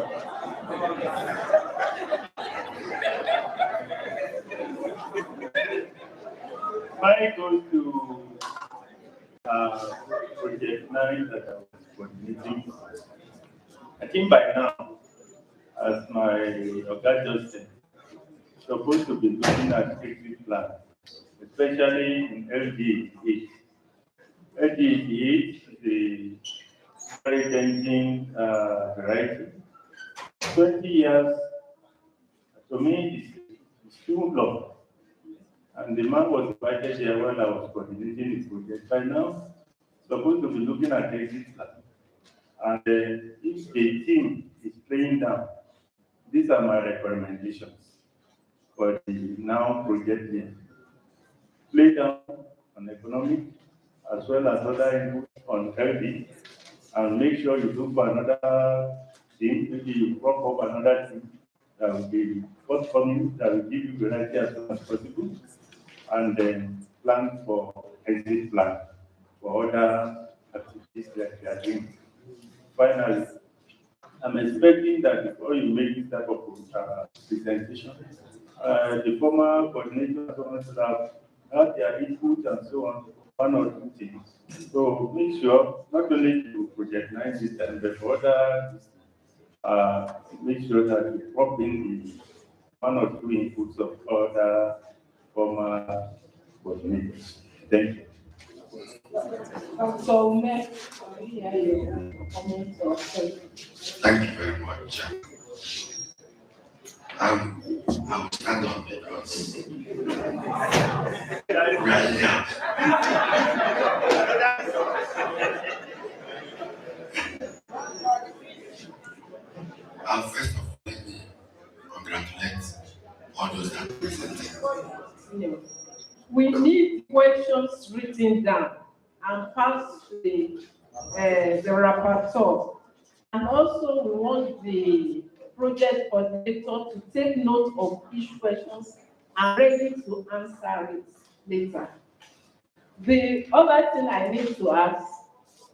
Speaker 2: Mine goes to project 9 that I was coordinating. I think by now, as my Oga just said, supposed to be looking at exit plan, especially in LD8. LD8 is a very tempting variety. 20 years, to me, is too long. And the man was invited there while I was coordinating the project. By now, supposed to be looking at exit plan. And if a team is playing down, these are my recommendations for the now project here. Play down on economic as well as other inputs on LD, and make sure you look for another team. Maybe you prop up another team that will be forthcoming, that will give you variety as soon as possible, and then plan for exit plan for other activities that you are doing. Finally, I'm expecting that before you make this type of presentation, the former coordinator have their input and so on, 1 or 2 things. So make sure not only to project 9 this time, but for other, make sure that you prop in the 1 or 2 inputs of other former coordinators. Thank you.
Speaker 11: Thank you very much. I will stand up because we are here.
Speaker 4: written down and passed to the rapporteur. And also, we want the project coordinator to take note of each questions and ready to answer it later. The other thing I need to ask,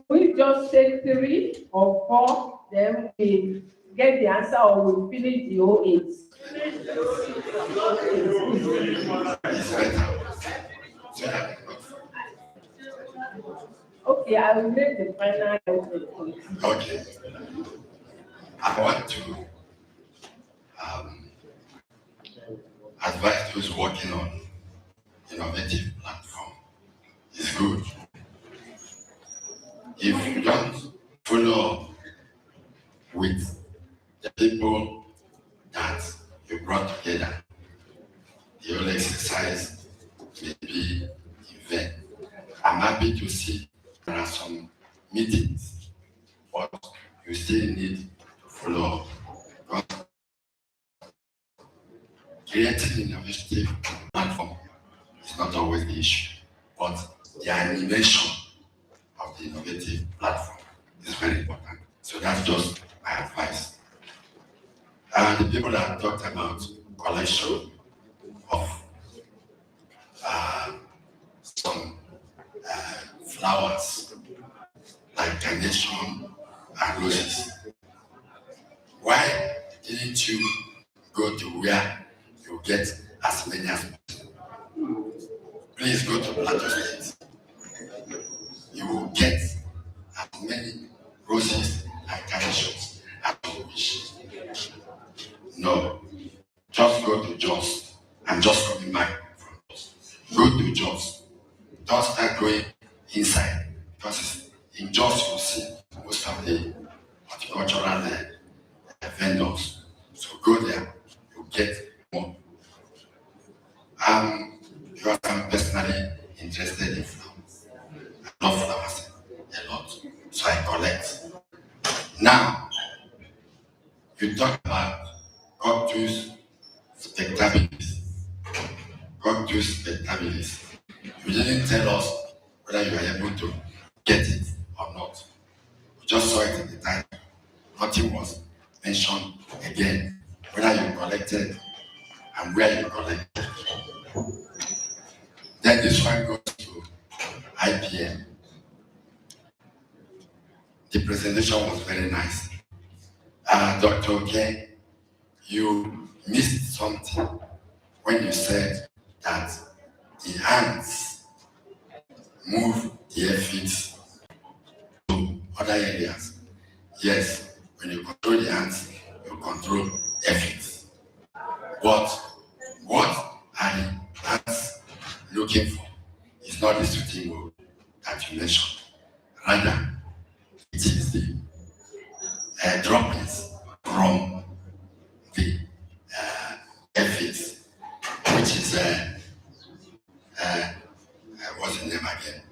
Speaker 4: we just take 3 or 4, then we get the answer, or we finish the whole 8. Okay, I will make the final estimate.
Speaker 11: Okay. I want to advise those working on innovative platform. It's good. If you don't follow up with the people that you brought together, the whole exercise may be in vain. I'm happy to see there are some meetings, but you still need to follow up. Because creating innovative platform is not always the issue, but the animation of the innovative platform is very important. So that's just my advice. And the people that talked about collection of some flowers like carnation and roses. Why didn't you go to where you get as many as possible? Please go to Plateau State. You will get as many roses and carnations as you wish. No, just go to Jos and just coming back from Jos. Go to Jos. Don't start going inside, because in Jos you see most of the horticultural vendors. So go there, you get more. You are personally interested in flowers. I love flowers a lot, so I collect. Now, you talk about cactus spectabilis. Cactus spectabilis. You didn't tell us whether you are able to get it or not. We just saw it in the title. Nothing was mentioned again, whether you collected and where you collected. Then this one goes to IPM. The presentation was very nice. Dr. Oke, you missed something when you said that the ants move the aphids to other areas. Yes, when you control the ants, you control aphids. But what are the ants looking for? It's not the shooting mode that you mentioned. Rather, it is the droppings from the aphids, which is what's the name again?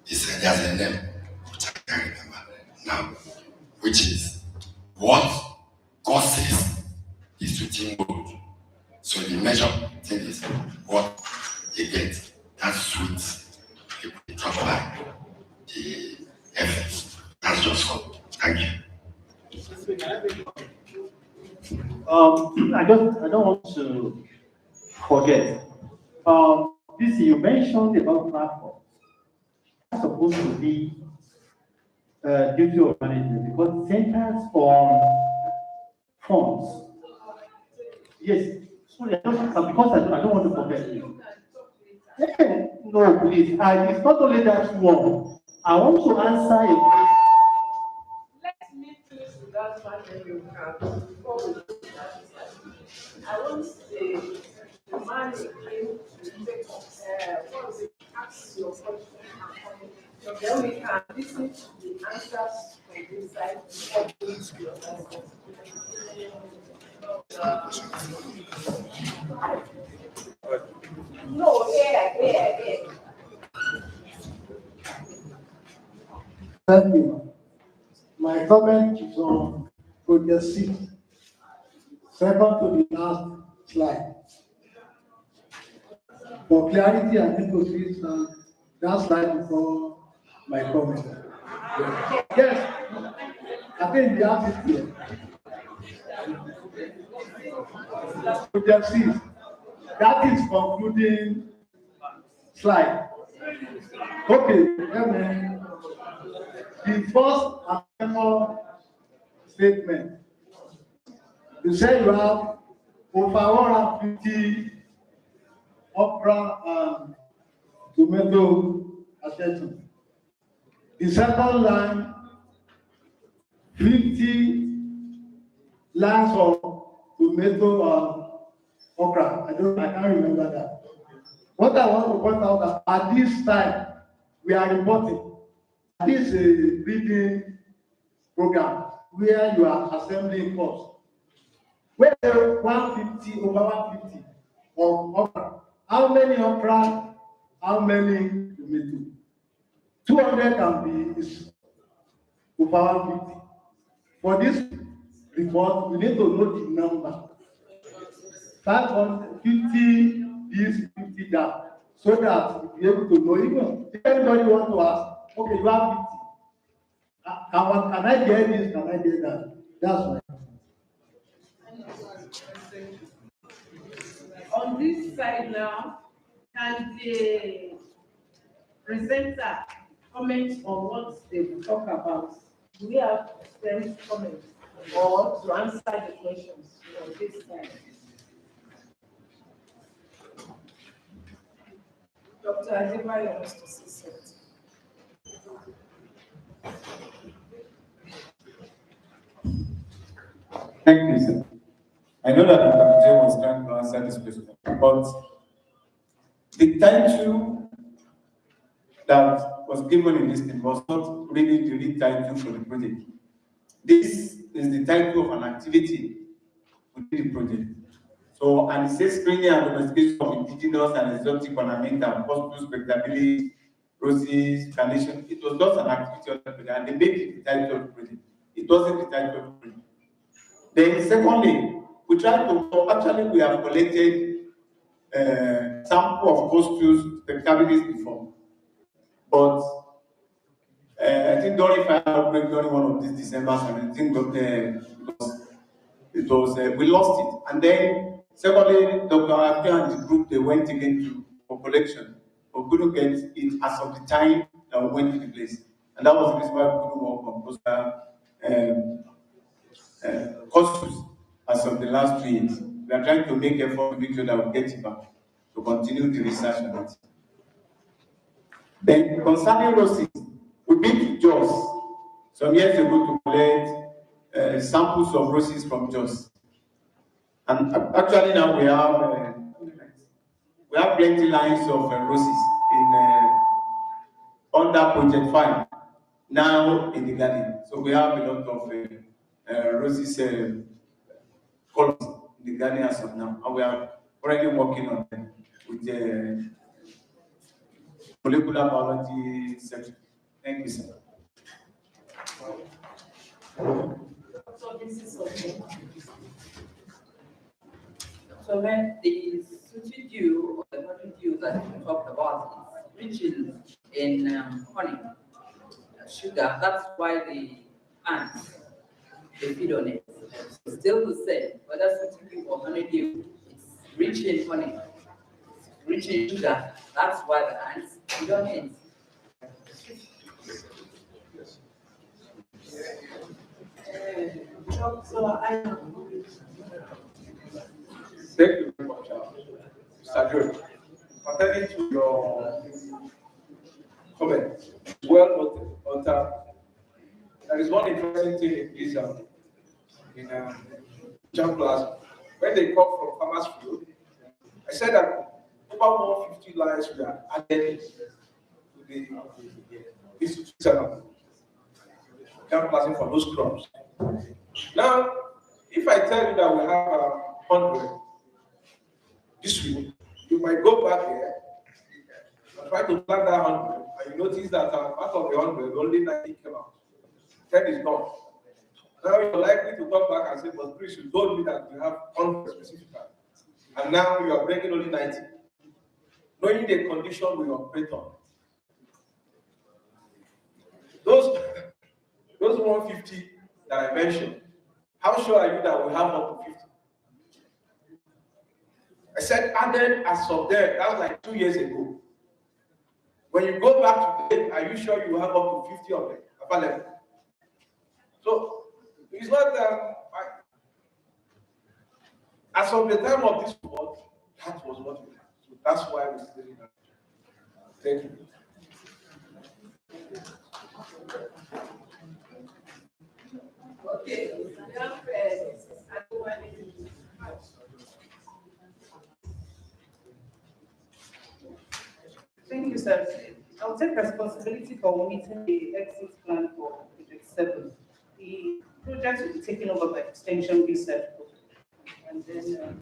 Speaker 11: There's a name which I can't remember now, which is what causes the switching mode. So the measure thing is what they get, that sweet, they drop by the aphids. That's just all. Thank you.
Speaker 1: I don't want to forget. This you mentioned about platform. That's supposed to be duty of management because centers on funds. Yes, sorry, because I don't want to forget you. No, please. It's not only that one. I want to answer a question.
Speaker 4: Let me finish with that one, then you can. Before we do that, I want the man again to take ask your question and then we can listen to the answers from this side before going to your answers. No, here.
Speaker 12: Thank you. My comment is on project 6. Second to the last slide. for clarity and emphasis, that's right before my comment. Yes, I think the answer is here. Project 6, that is concluding slide. Okay, the first and second statement. You say you have over 150 okra and tomato attention. The second line, 50 lines of tomato and okra. I can't remember that. What I want to point out that at this time, we are reporting this reading program where you are assembling crops. Where there 150 over 150 of okra. How many okra? How many tomato? 200 can be is over 150. For this report, we need to know the number. 550 this, 50 that, so that we'll be able to know. Even if anybody want to ask, okay, you have 50. Can I get this? Can I get that? That's why.
Speaker 4: On this side now, can the presenter comment on what they will talk about? Do we have them comment or to answer the questions on this side? Dr. Adebayo wants to say something.
Speaker 7: Thank you, sir. I know that the committee was trying to answer this question, but the title that was given in this thing was not really the real title for the project. This is the title of an activity within the project. So, and it says screening and domestication of indigenous and exotic ornamental, possible spectability, roses, carnation. It was just an activity of the project, and they made it the title of the project. It wasn't the title of the project. Then, secondly, we tried to, actually, we have collected sample of costumes, spectabilities before. But I think during final outbreak, during one of these Decembers, and I think we lost it. And then, secondly, Dr. Akia and the group, they went again for collection, but couldn't get it as of the time that we went to the place. And that was the reason why we couldn't work on those costumes as of the last 2 years. We are trying to make effort to make sure that we get it back, to continue the research on it. Then, concerning roses, we been to Jos some years ago to collect samples of roses from Jos. And actually now we have plenty lines of roses in under Project 5, now in the garden. So we have a lot of roses colors in the garden as of now. And we are already working on them with the molecular biology section. Thank you, sir.
Speaker 6: So this is okay.
Speaker 9: So when the sweet dew or the honey dew that you talked about is rich in honey, sugar, that's why the ants, they feed on it. It's still the same, whether sweet dew or honey dew, it's rich in honey, it's rich in sugar, that's why the ants feed on it.
Speaker 5: Thank you very much, Mr. Joe. Pertaining to your comment, well noted. There is one interesting thing in this in jump class. When they come from farmers field, I said that over 150 lines were added to the institution jump classing for those crops. Now, if I tell you that we have 100 this week, you might go back there and try to plant that 100, and you notice that out of the 100, only 90 came out. 10 is gone. Now you're likely to come back and say, but Chris, you told me that you have 100 specifically, and now you are breaking only 90. knowing the condition we operate on. Those 150 that I mentioned, how sure are you that we have up to 50? I said added as of there, that was like 2 years ago. When you go back today, are you sure you have up to 50 of them available? So it's not as of the time of this report, that was what we had. So that's why we're still in that. Thank you.
Speaker 4: Okay,
Speaker 6: Thank you, sir. I'll take responsibility for meeting the exit plan for Project 7. The project will be taken over by Extension Research. And then,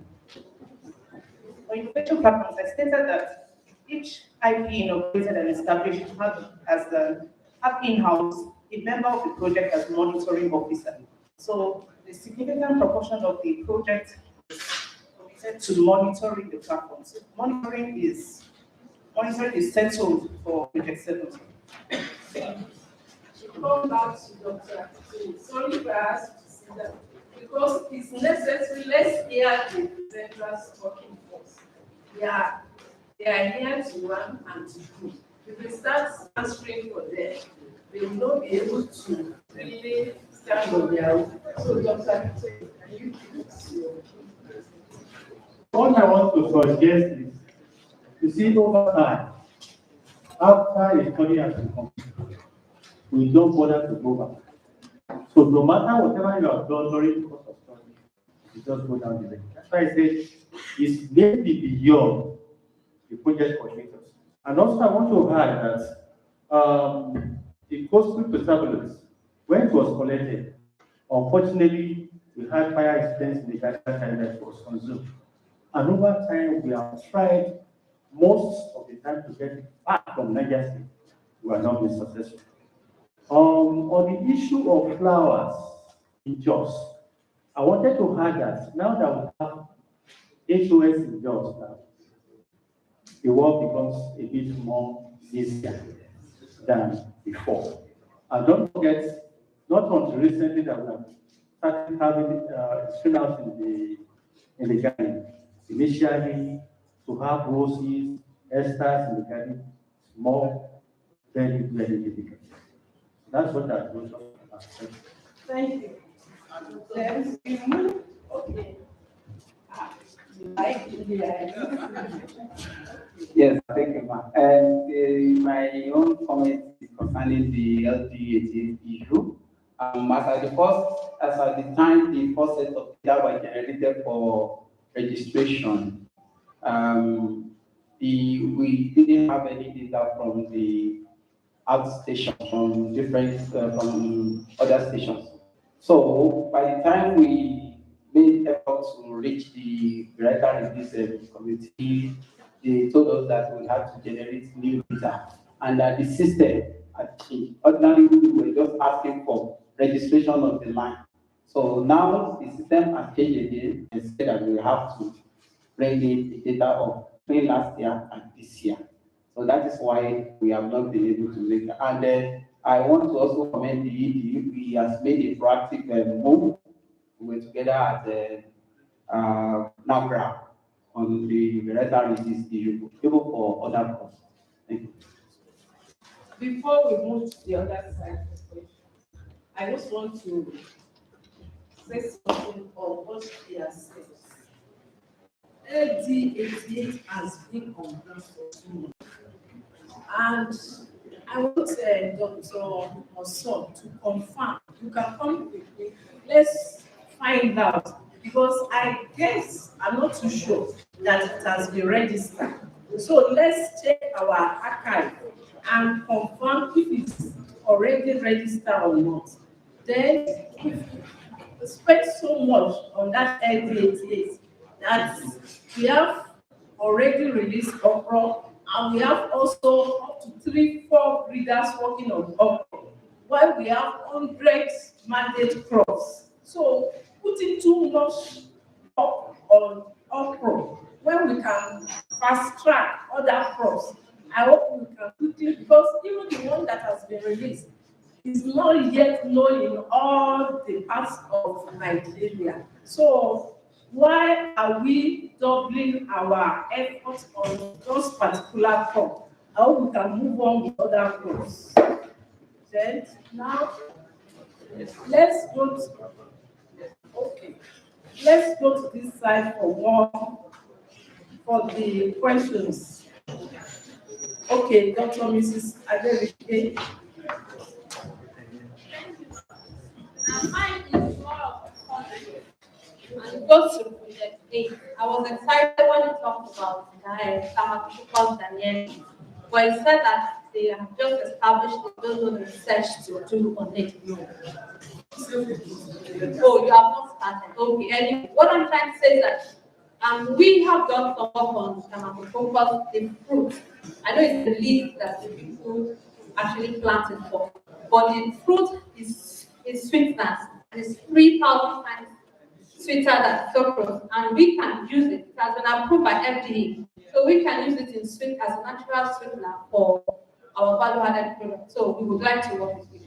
Speaker 6: for innovation platforms, I stated that each IP inaugurated and established have in-house a member of the project as monitoring officer. So the significant proportion of the project is committed to monitoring the platforms. Monitoring is settled for Project 7.
Speaker 4: come back to Dr. Sorry for asking to say that because it's necessary. Let's hear the presenters talking first. They are here to run and to do. If we start answering for them, they will not be able to really stand on their own. So, Dr. can you please?
Speaker 12: What I want to suggest is, you see, over time, after a study has been completed, we don't bother to go back. So no matter whatever you have done during the course of study, you just go down the lane. That's why I say it's maybe beyond the project coordinators. And also I want to add that the coastal preservables, when it was collected, unfortunately, we had fire incidents in the Ghana that was consumed. And over time, we have tried most of the time to get it back from Niger State. We are not been successful. On the issue of flowers in Jos, I wanted to add that now that we have HOS in Jos now, the work becomes a bit more easier than before. And don't forget, not until recently that we have started having streamouts in the garden. Initially, to have roses, esters in the garden, more, very, very difficult. That's what I was talking about.
Speaker 4: Thank you. Then we move. Okay.
Speaker 8: Yes, thank you, ma'am. And my own comment is concerning the LD18 issue. As at the time the first set of data were generated for registration, we didn't have any data from the outstation, from from other stations. So by the time we made efforts to reach the Director Release Committee, they told us that we had to generate new data and that the system had changed. Ordinarily, we were just asking for registration of the line. So now the system has changed again and said that we have to bring in the data of last year and this year. So that is why we have not been able to make it. And then I want to also commend the ED. We have made a proactive move. We were together at NAGRA on the Beretta Resist issue, even for other costs. Thank you.
Speaker 4: Before we move to the other side of the question, I just want to say something on what he has said. LD88 has been on ground for 2 months. And I want Dr. Moson to confirm. You can come quickly. Let's find out. Because I guess I'm not too sure that it has been registered. So let's check our archive and confirm if it's already registered or not. Then we spent so much on that LD88 that we have already released okra, and we have also up to 3-4 breeders working on okra, while we have 100 mandate crops. So putting too much up on okra when we can fast track other crops. I hope we can quickly, because even the one that has been released is not yet known in all the parts of Nigeria. So why are we doubling our efforts on those particular crops? I hope we can move on with other crops. Then now, let's go to this side for the questions. Okay, Dr. Mrs. Adeleke.
Speaker 13: Mine is more of a concept. And goes to project 8. I was excited when you talked about pharmaceuticals Daniel, but he said that they have just established the building research to do on it. Oh, you have not started. Okay, anyway, what I'm trying to say is that we have done some work on pharmaceuticals, the fruit. I know it's the leaf that the people actually planted for, but the fruit is sweetness, and it's 3,000 times sweeter than sucrose, and we can use it. It has been approved by FDA, so we can use it in sweet as a natural sweetener for our value-added product. So we would like to work with you.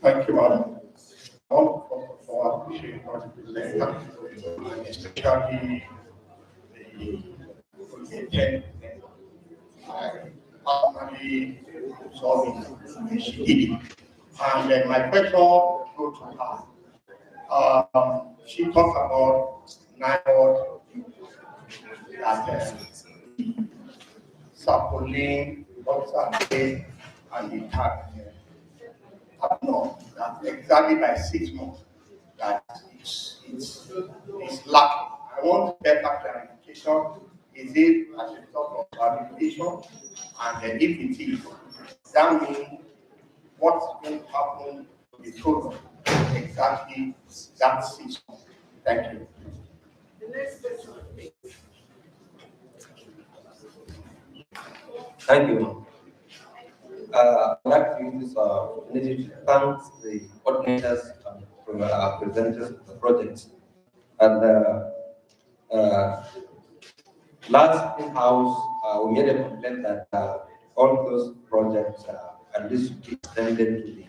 Speaker 14: Thank you, madam. I want to appreciate what the presenter, and especially the intent. I personally saw it and she did it. And then my question goes to her. She talked about NIOD, that Sapolin, Oxalate, and the tag. I know that exactly by 6 months that it's lacking. I want better clarification. Is it as a result of validation? And then if it is, that means what's going to happen to the product exactly that 6 months? Thank you.
Speaker 4: The next question, please.
Speaker 15: Thank you. I'd like to use this opportunity to thank the coordinators and presenters of the project. And last in-house, we made a complaint that all those projects at least be extended to the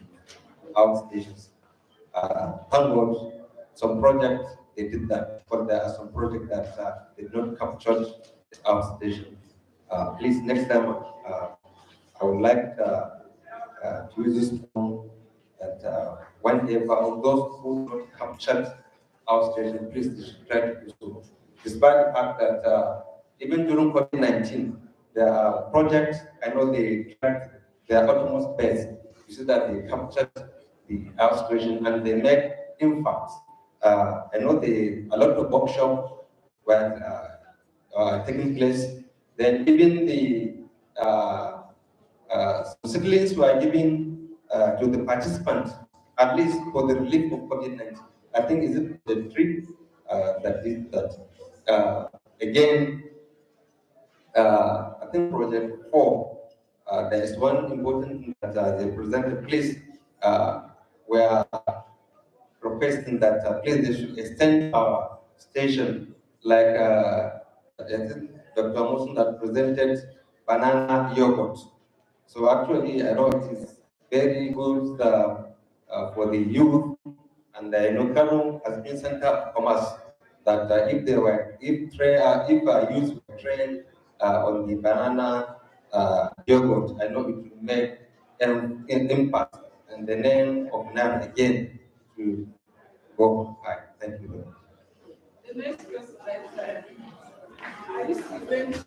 Speaker 15: outstations. Thank God, some projects they did that, but there are some projects that did not capture the outstation. Please, next time, I would like to use this term that whenever of those who not captured outstation, please they should try to do so. Despite the fact that even during COVID-19, there are projects, I know they are utmost best. You see that they captured the outstation and they make impacts. I know a lot of workshops were taking place. Then even the seedlings were given to the participants, at least for the relief of COVID-19. I think is it the trip that did that. Again, I think project 4, there is one important thing that the presenter please were requesting that please they should extend our station like Dr. Mosun that presented banana yogurt. So actually, I know it is very good for the youth, and I know Kano has been center of commerce that if youth were trained on the banana yogurt, I know it will make an impact, and the name of NAM again to go high. Thank you very much.
Speaker 4: The next question, are you still going to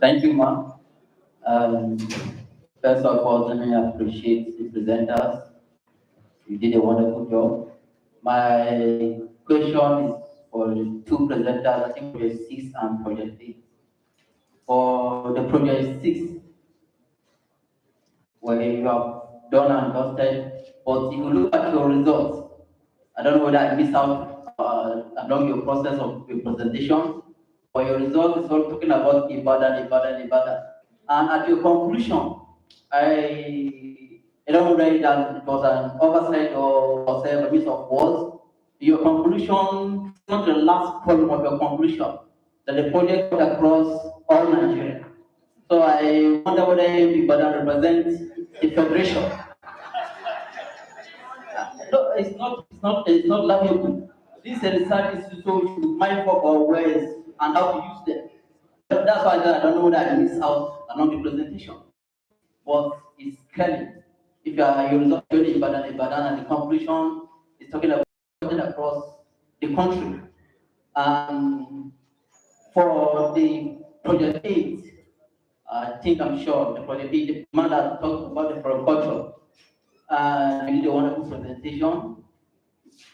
Speaker 9: Thank you, ma'am. First of all, let me appreciate the presenters. You did a wonderful job. My question is for the 2 presenters, I think Project 6 and Project 8. For the Project 6, where you have done and dusted, but if you look at your results, I don't know whether I missed out along your process of your presentation. For your result, it's all talking about Ibadan. And at your conclusion, I don't know that it was an oversight or a miss of words. Your conclusion, not the last column of your conclusion, that the project got across all Nigeria. So I wonder whether Ibadan represents a federation. No, it's not laughable. This research is so we should be mindful of our words and how to use them. That's why I don't know whether I miss out along the presentation. But it's clear. If you are your result in Ibadan, and the conclusion is talking about across the country. For the project 8, I think I'm sure the project 8, the man that talked about the agriculture, we did a wonderful presentation,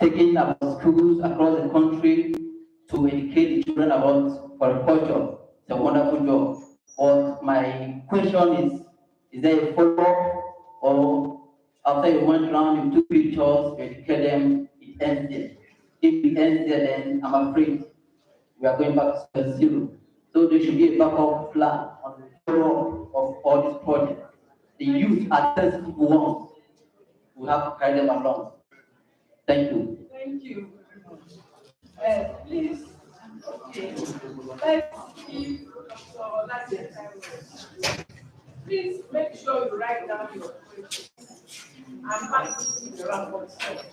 Speaker 9: taking about schools across the country to educate the children about agriculture. It's a wonderful job. But my question is there a follow-up, or after you went around, you took pictures, you educate them, it ends there? If it ends there, then I'm afraid we are going back to square zero. So there should be a backup plan on the follow-up of all these projects. The youth are sensitive ones. We have to carry them along. Thank you.
Speaker 4: Thank you. Please, okay. Let's give Dr. Olatunji time. Please make sure you write down your questions and pass it to the rapporteur.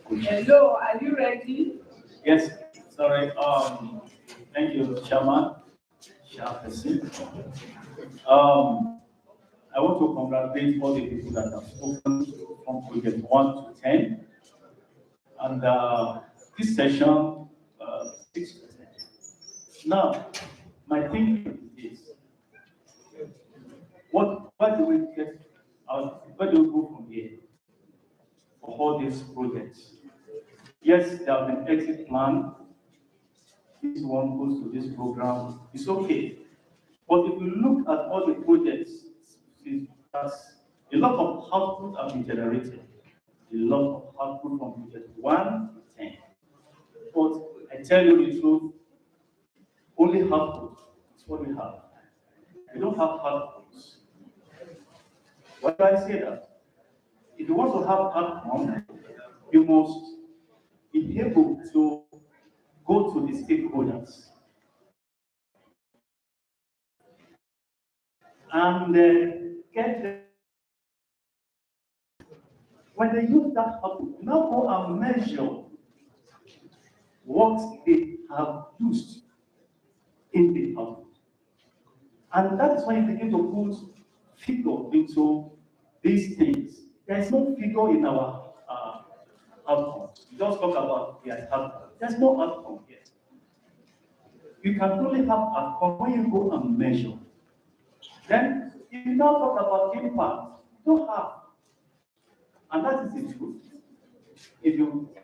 Speaker 4: Hello, are you ready?
Speaker 16: Yes, sorry. Thank you, Chairman. I want to congratulate all the people that have spoken from project 1 to 10. And this session, 6%. Now, my thinking is where do we get out? Where do we go from here for all these projects? Yes, there have been exit plan. This one goes to this program. It's okay. But if you look at all the projects, a lot of output have been generated. A lot of output from project 1 to 10. But I tell you the truth, only output is what we have. We don't have outputs. Why do I say that? If you want to have outcome, you must be able to go to the stakeholders and get them. When they use that output, now go and measure what they have used in the output. And that is when you begin to put figure into these things. There is no figure in our outcome. We just talk about the outcome. There's no outcome yet. You can only have outcome when you go and measure. Then, if you now talk about impact, you don't have. And that is the truth. If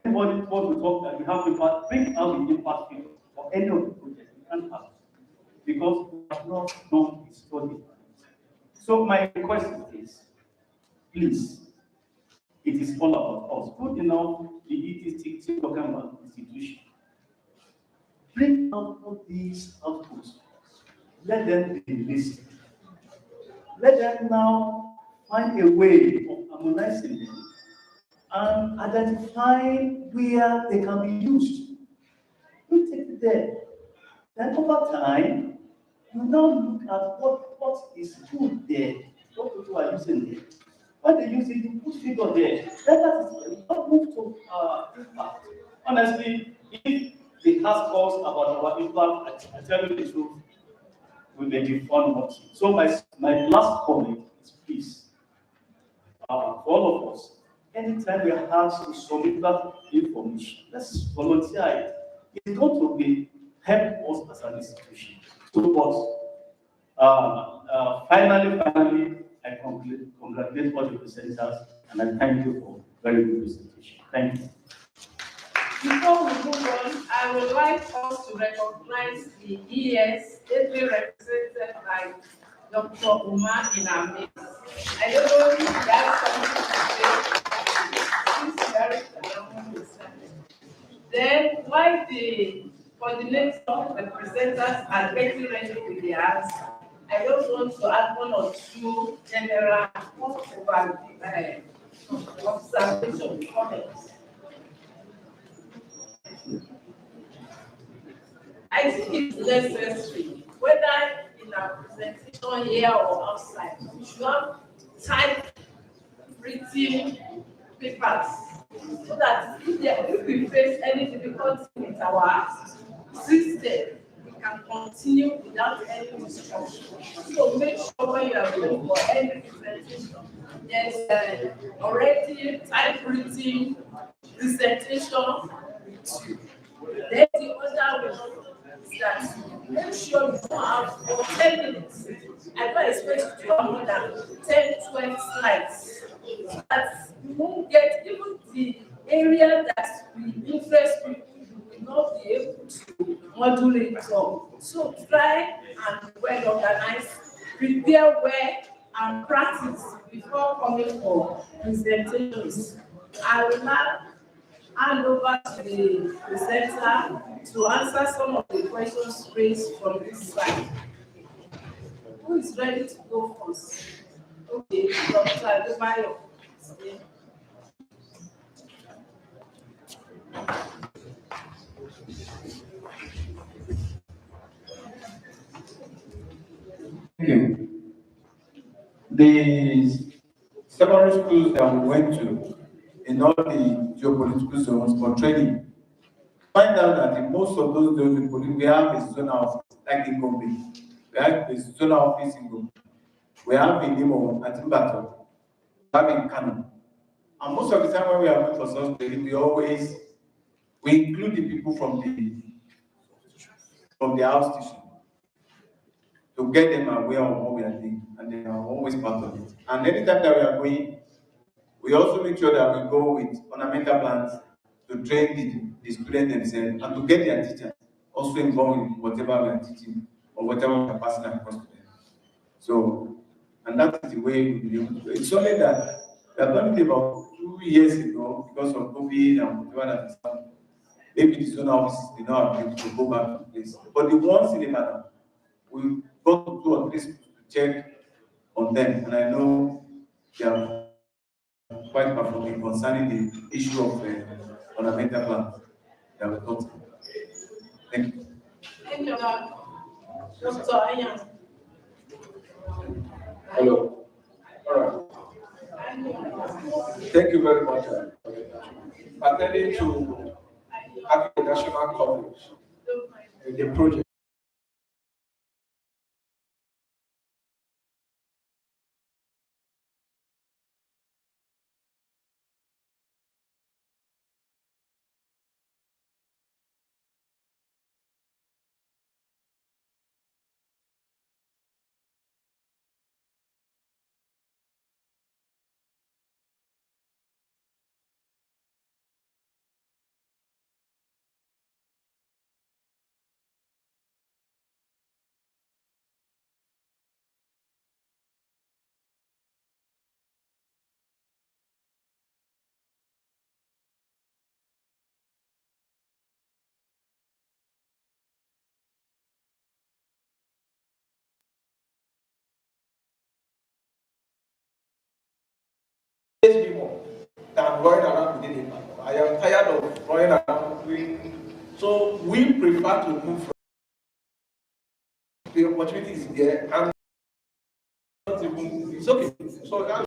Speaker 16: anybody wants to talk that you have impact, bring out the impact figure for any of the projects. You can't have. Because we have not done the study. So my request is, please, it is all about us. Good enough, the ETC talking about institution. Bring out all these outputs. Let them be listened. Let them now find a way of harmonizing them and identifying where they can be used. You take it there. Then over time, you now look at what is good there, what people are using there. When they use it, you put figure there. Then that is not move to impact. Honestly, if they ask us about our impact, I tell you the truth, we may be fun watching. So my last comment is please, for all of us, anytime we are asked to submit that information, let's volunteer it. It's going to be help us as an institution. So, but finally, I congratulate all the presenters and I thank you for very good presentation. Thank you.
Speaker 4: Before we move on, I would like us to recognize the ES, ably represented by Dr. Umar in our midst. I don't know if you have something to say. Please, very Then, while the coordinator representatives are getting ready with the ads, I just want to add one or two general observation comments. I think it's necessary, whether in our presentation here or outside, we should have type written papers so that if we face any difficulty with our system, we can continue without any instruction. So make sure when you are going for any presentation, there's already typewritten presentation with you. Then the other one is that make sure you don't have for 10 minutes. I don't expect you to have more than 10, 12 slides. So that you won't get even the area that will interest people, you will not be able to modulate it all. So try and be well organized, prepare well, and practice before coming for presentations. I will now hand over to the presenter to answer some of the questions raised from this side. Who is ready to go first? Okay, Dr. Adebayo.
Speaker 7: Thank you. The secondary schools that we went to in all the geopolitical zones for training, find out that in most of those we have a zonal office, like in Gombe. We have a zonal office in Gombe. We have in Imo at Timbato. We have in Kano. And most of the time when we are going for such training, we include the people from the house station to get them aware of what we are doing, and they are always part of it. And anytime that we are going, we also make sure that we go with ornamental plans to train the students themselves and to get their teachers also involved in whatever we are teaching or whatever we are passing across to them. So, and that is the way we will be able to do it. It's only that we have done it about 2 years ago because of COVID and whatever that is happening. Maybe the zone offices did not have able to go back to place. But the ones in Ibadan, we got to 2 or 3 schools to check on them, and I know they are quite performing concerning the issue of ornamental plants that we talked about. Thank you.
Speaker 4: Thank you, Dr. Ayan.
Speaker 5: Hello. All right. Thank you very much. Attending to having a national coverage in the project. More than running around within a month. I am tired of running around doing, so we prefer to move from the opportunity is there and it's okay. So that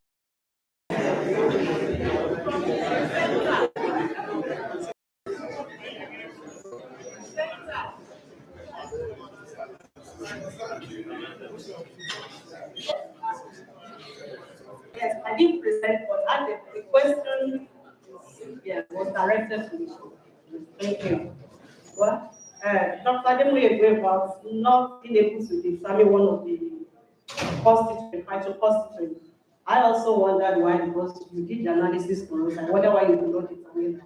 Speaker 17: Yes, I didn't present, but the question was directed to me. Thank you. Well, Dr. Ademoye agreed about not being able to determine one of the constituents. I also wondered why, because you did the analysis for us, I wonder why you did not determine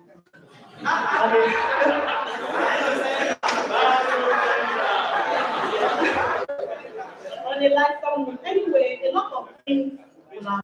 Speaker 17: on the lifetime, anyway, a lot of things will have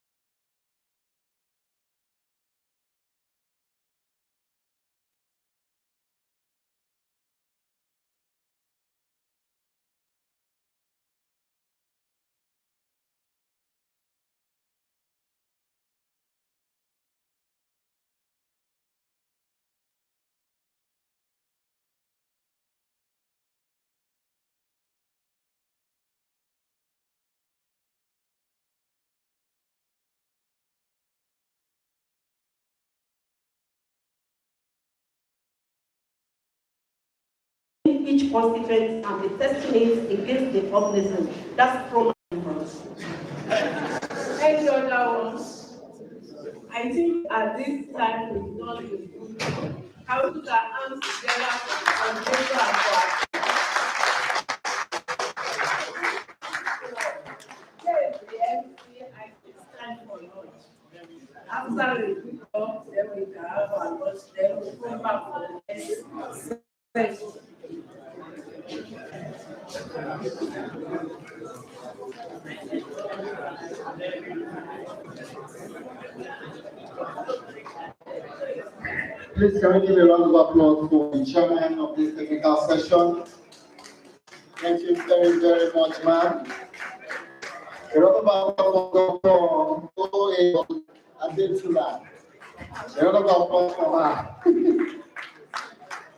Speaker 17: each constituent and be testing it against the organism. That's from
Speaker 4: Any other ones? I think at this time we don't include how to put our hands together for the foundation and for our yes, the MC, I stand for lunch. After we pick up, then we can have our lunch, then we come back for the next session.
Speaker 1: Please can we give a round of applause for the chairman of this technical session? Thank you very, very much, ma'am. A round of applause for Dr. O.A. Adetula. A round of applause for her.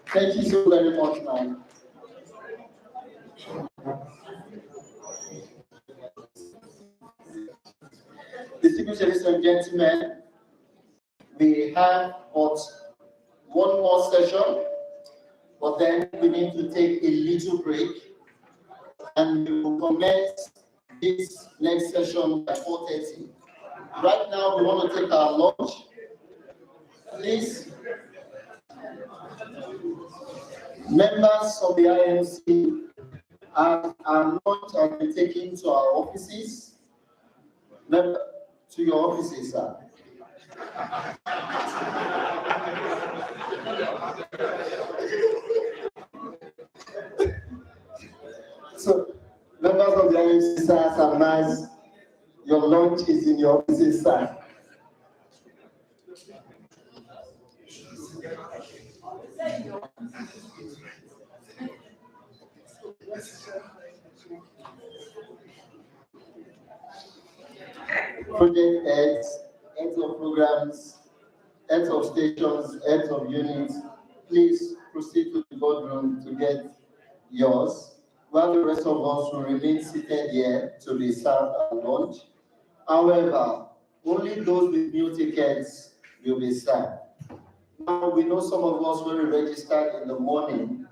Speaker 1: Thank you so very much, ma'am. Distinguished ladies and gentlemen, we have but one more session, but then we need to take a little break, and we will commence this next session by 4:30. Right now, we want to take our lunch. Please, members of the IMC, our lunch has been taken to our offices. To your offices, sir. So, members of the IMC, sir, are nice. Your lunch is in your offices, sir. Project heads, heads of programs, heads of stations, heads of units, please proceed to the boardroom to get yours, while the rest of us will remain seated here to be served at lunch. However, only those with new tickets will be served. Now, we know some of us, when we registered in the morning,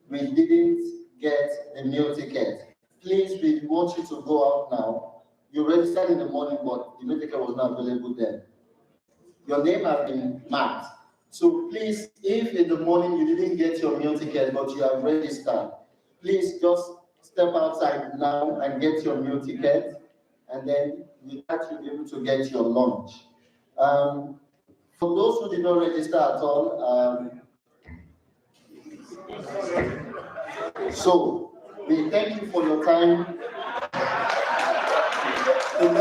Speaker 1: we didn't get the meal ticket. Please, we want you to go out now. You registered in the morning, but the meal ticket was not available then. Your name has been marked. So please, if in the morning you didn't get your meal ticket, but you have registered, please just step outside now and get your meal ticket, and then you will be able to get your lunch. For those who did not register at all, so we thank you for your time. The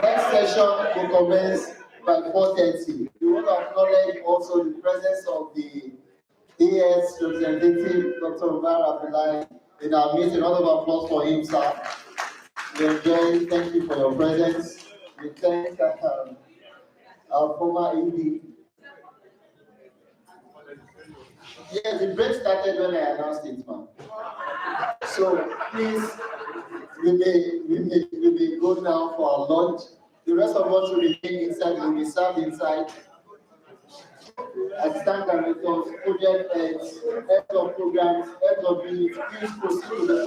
Speaker 1: next session will commence by 4:30. We want to acknowledge also the presence of the AS representative, Dr. Umar Abdullahi, in our meeting. A round of applause for him, sir. We enjoy. Thank you for your presence. We thank our former ED. Yes, the break started when I announced it, ma'am. So please, we may go now for our lunch. The rest of us will remain inside. We will be served inside. I stand and with us, project heads, heads of programs, heads of units. Please proceed to the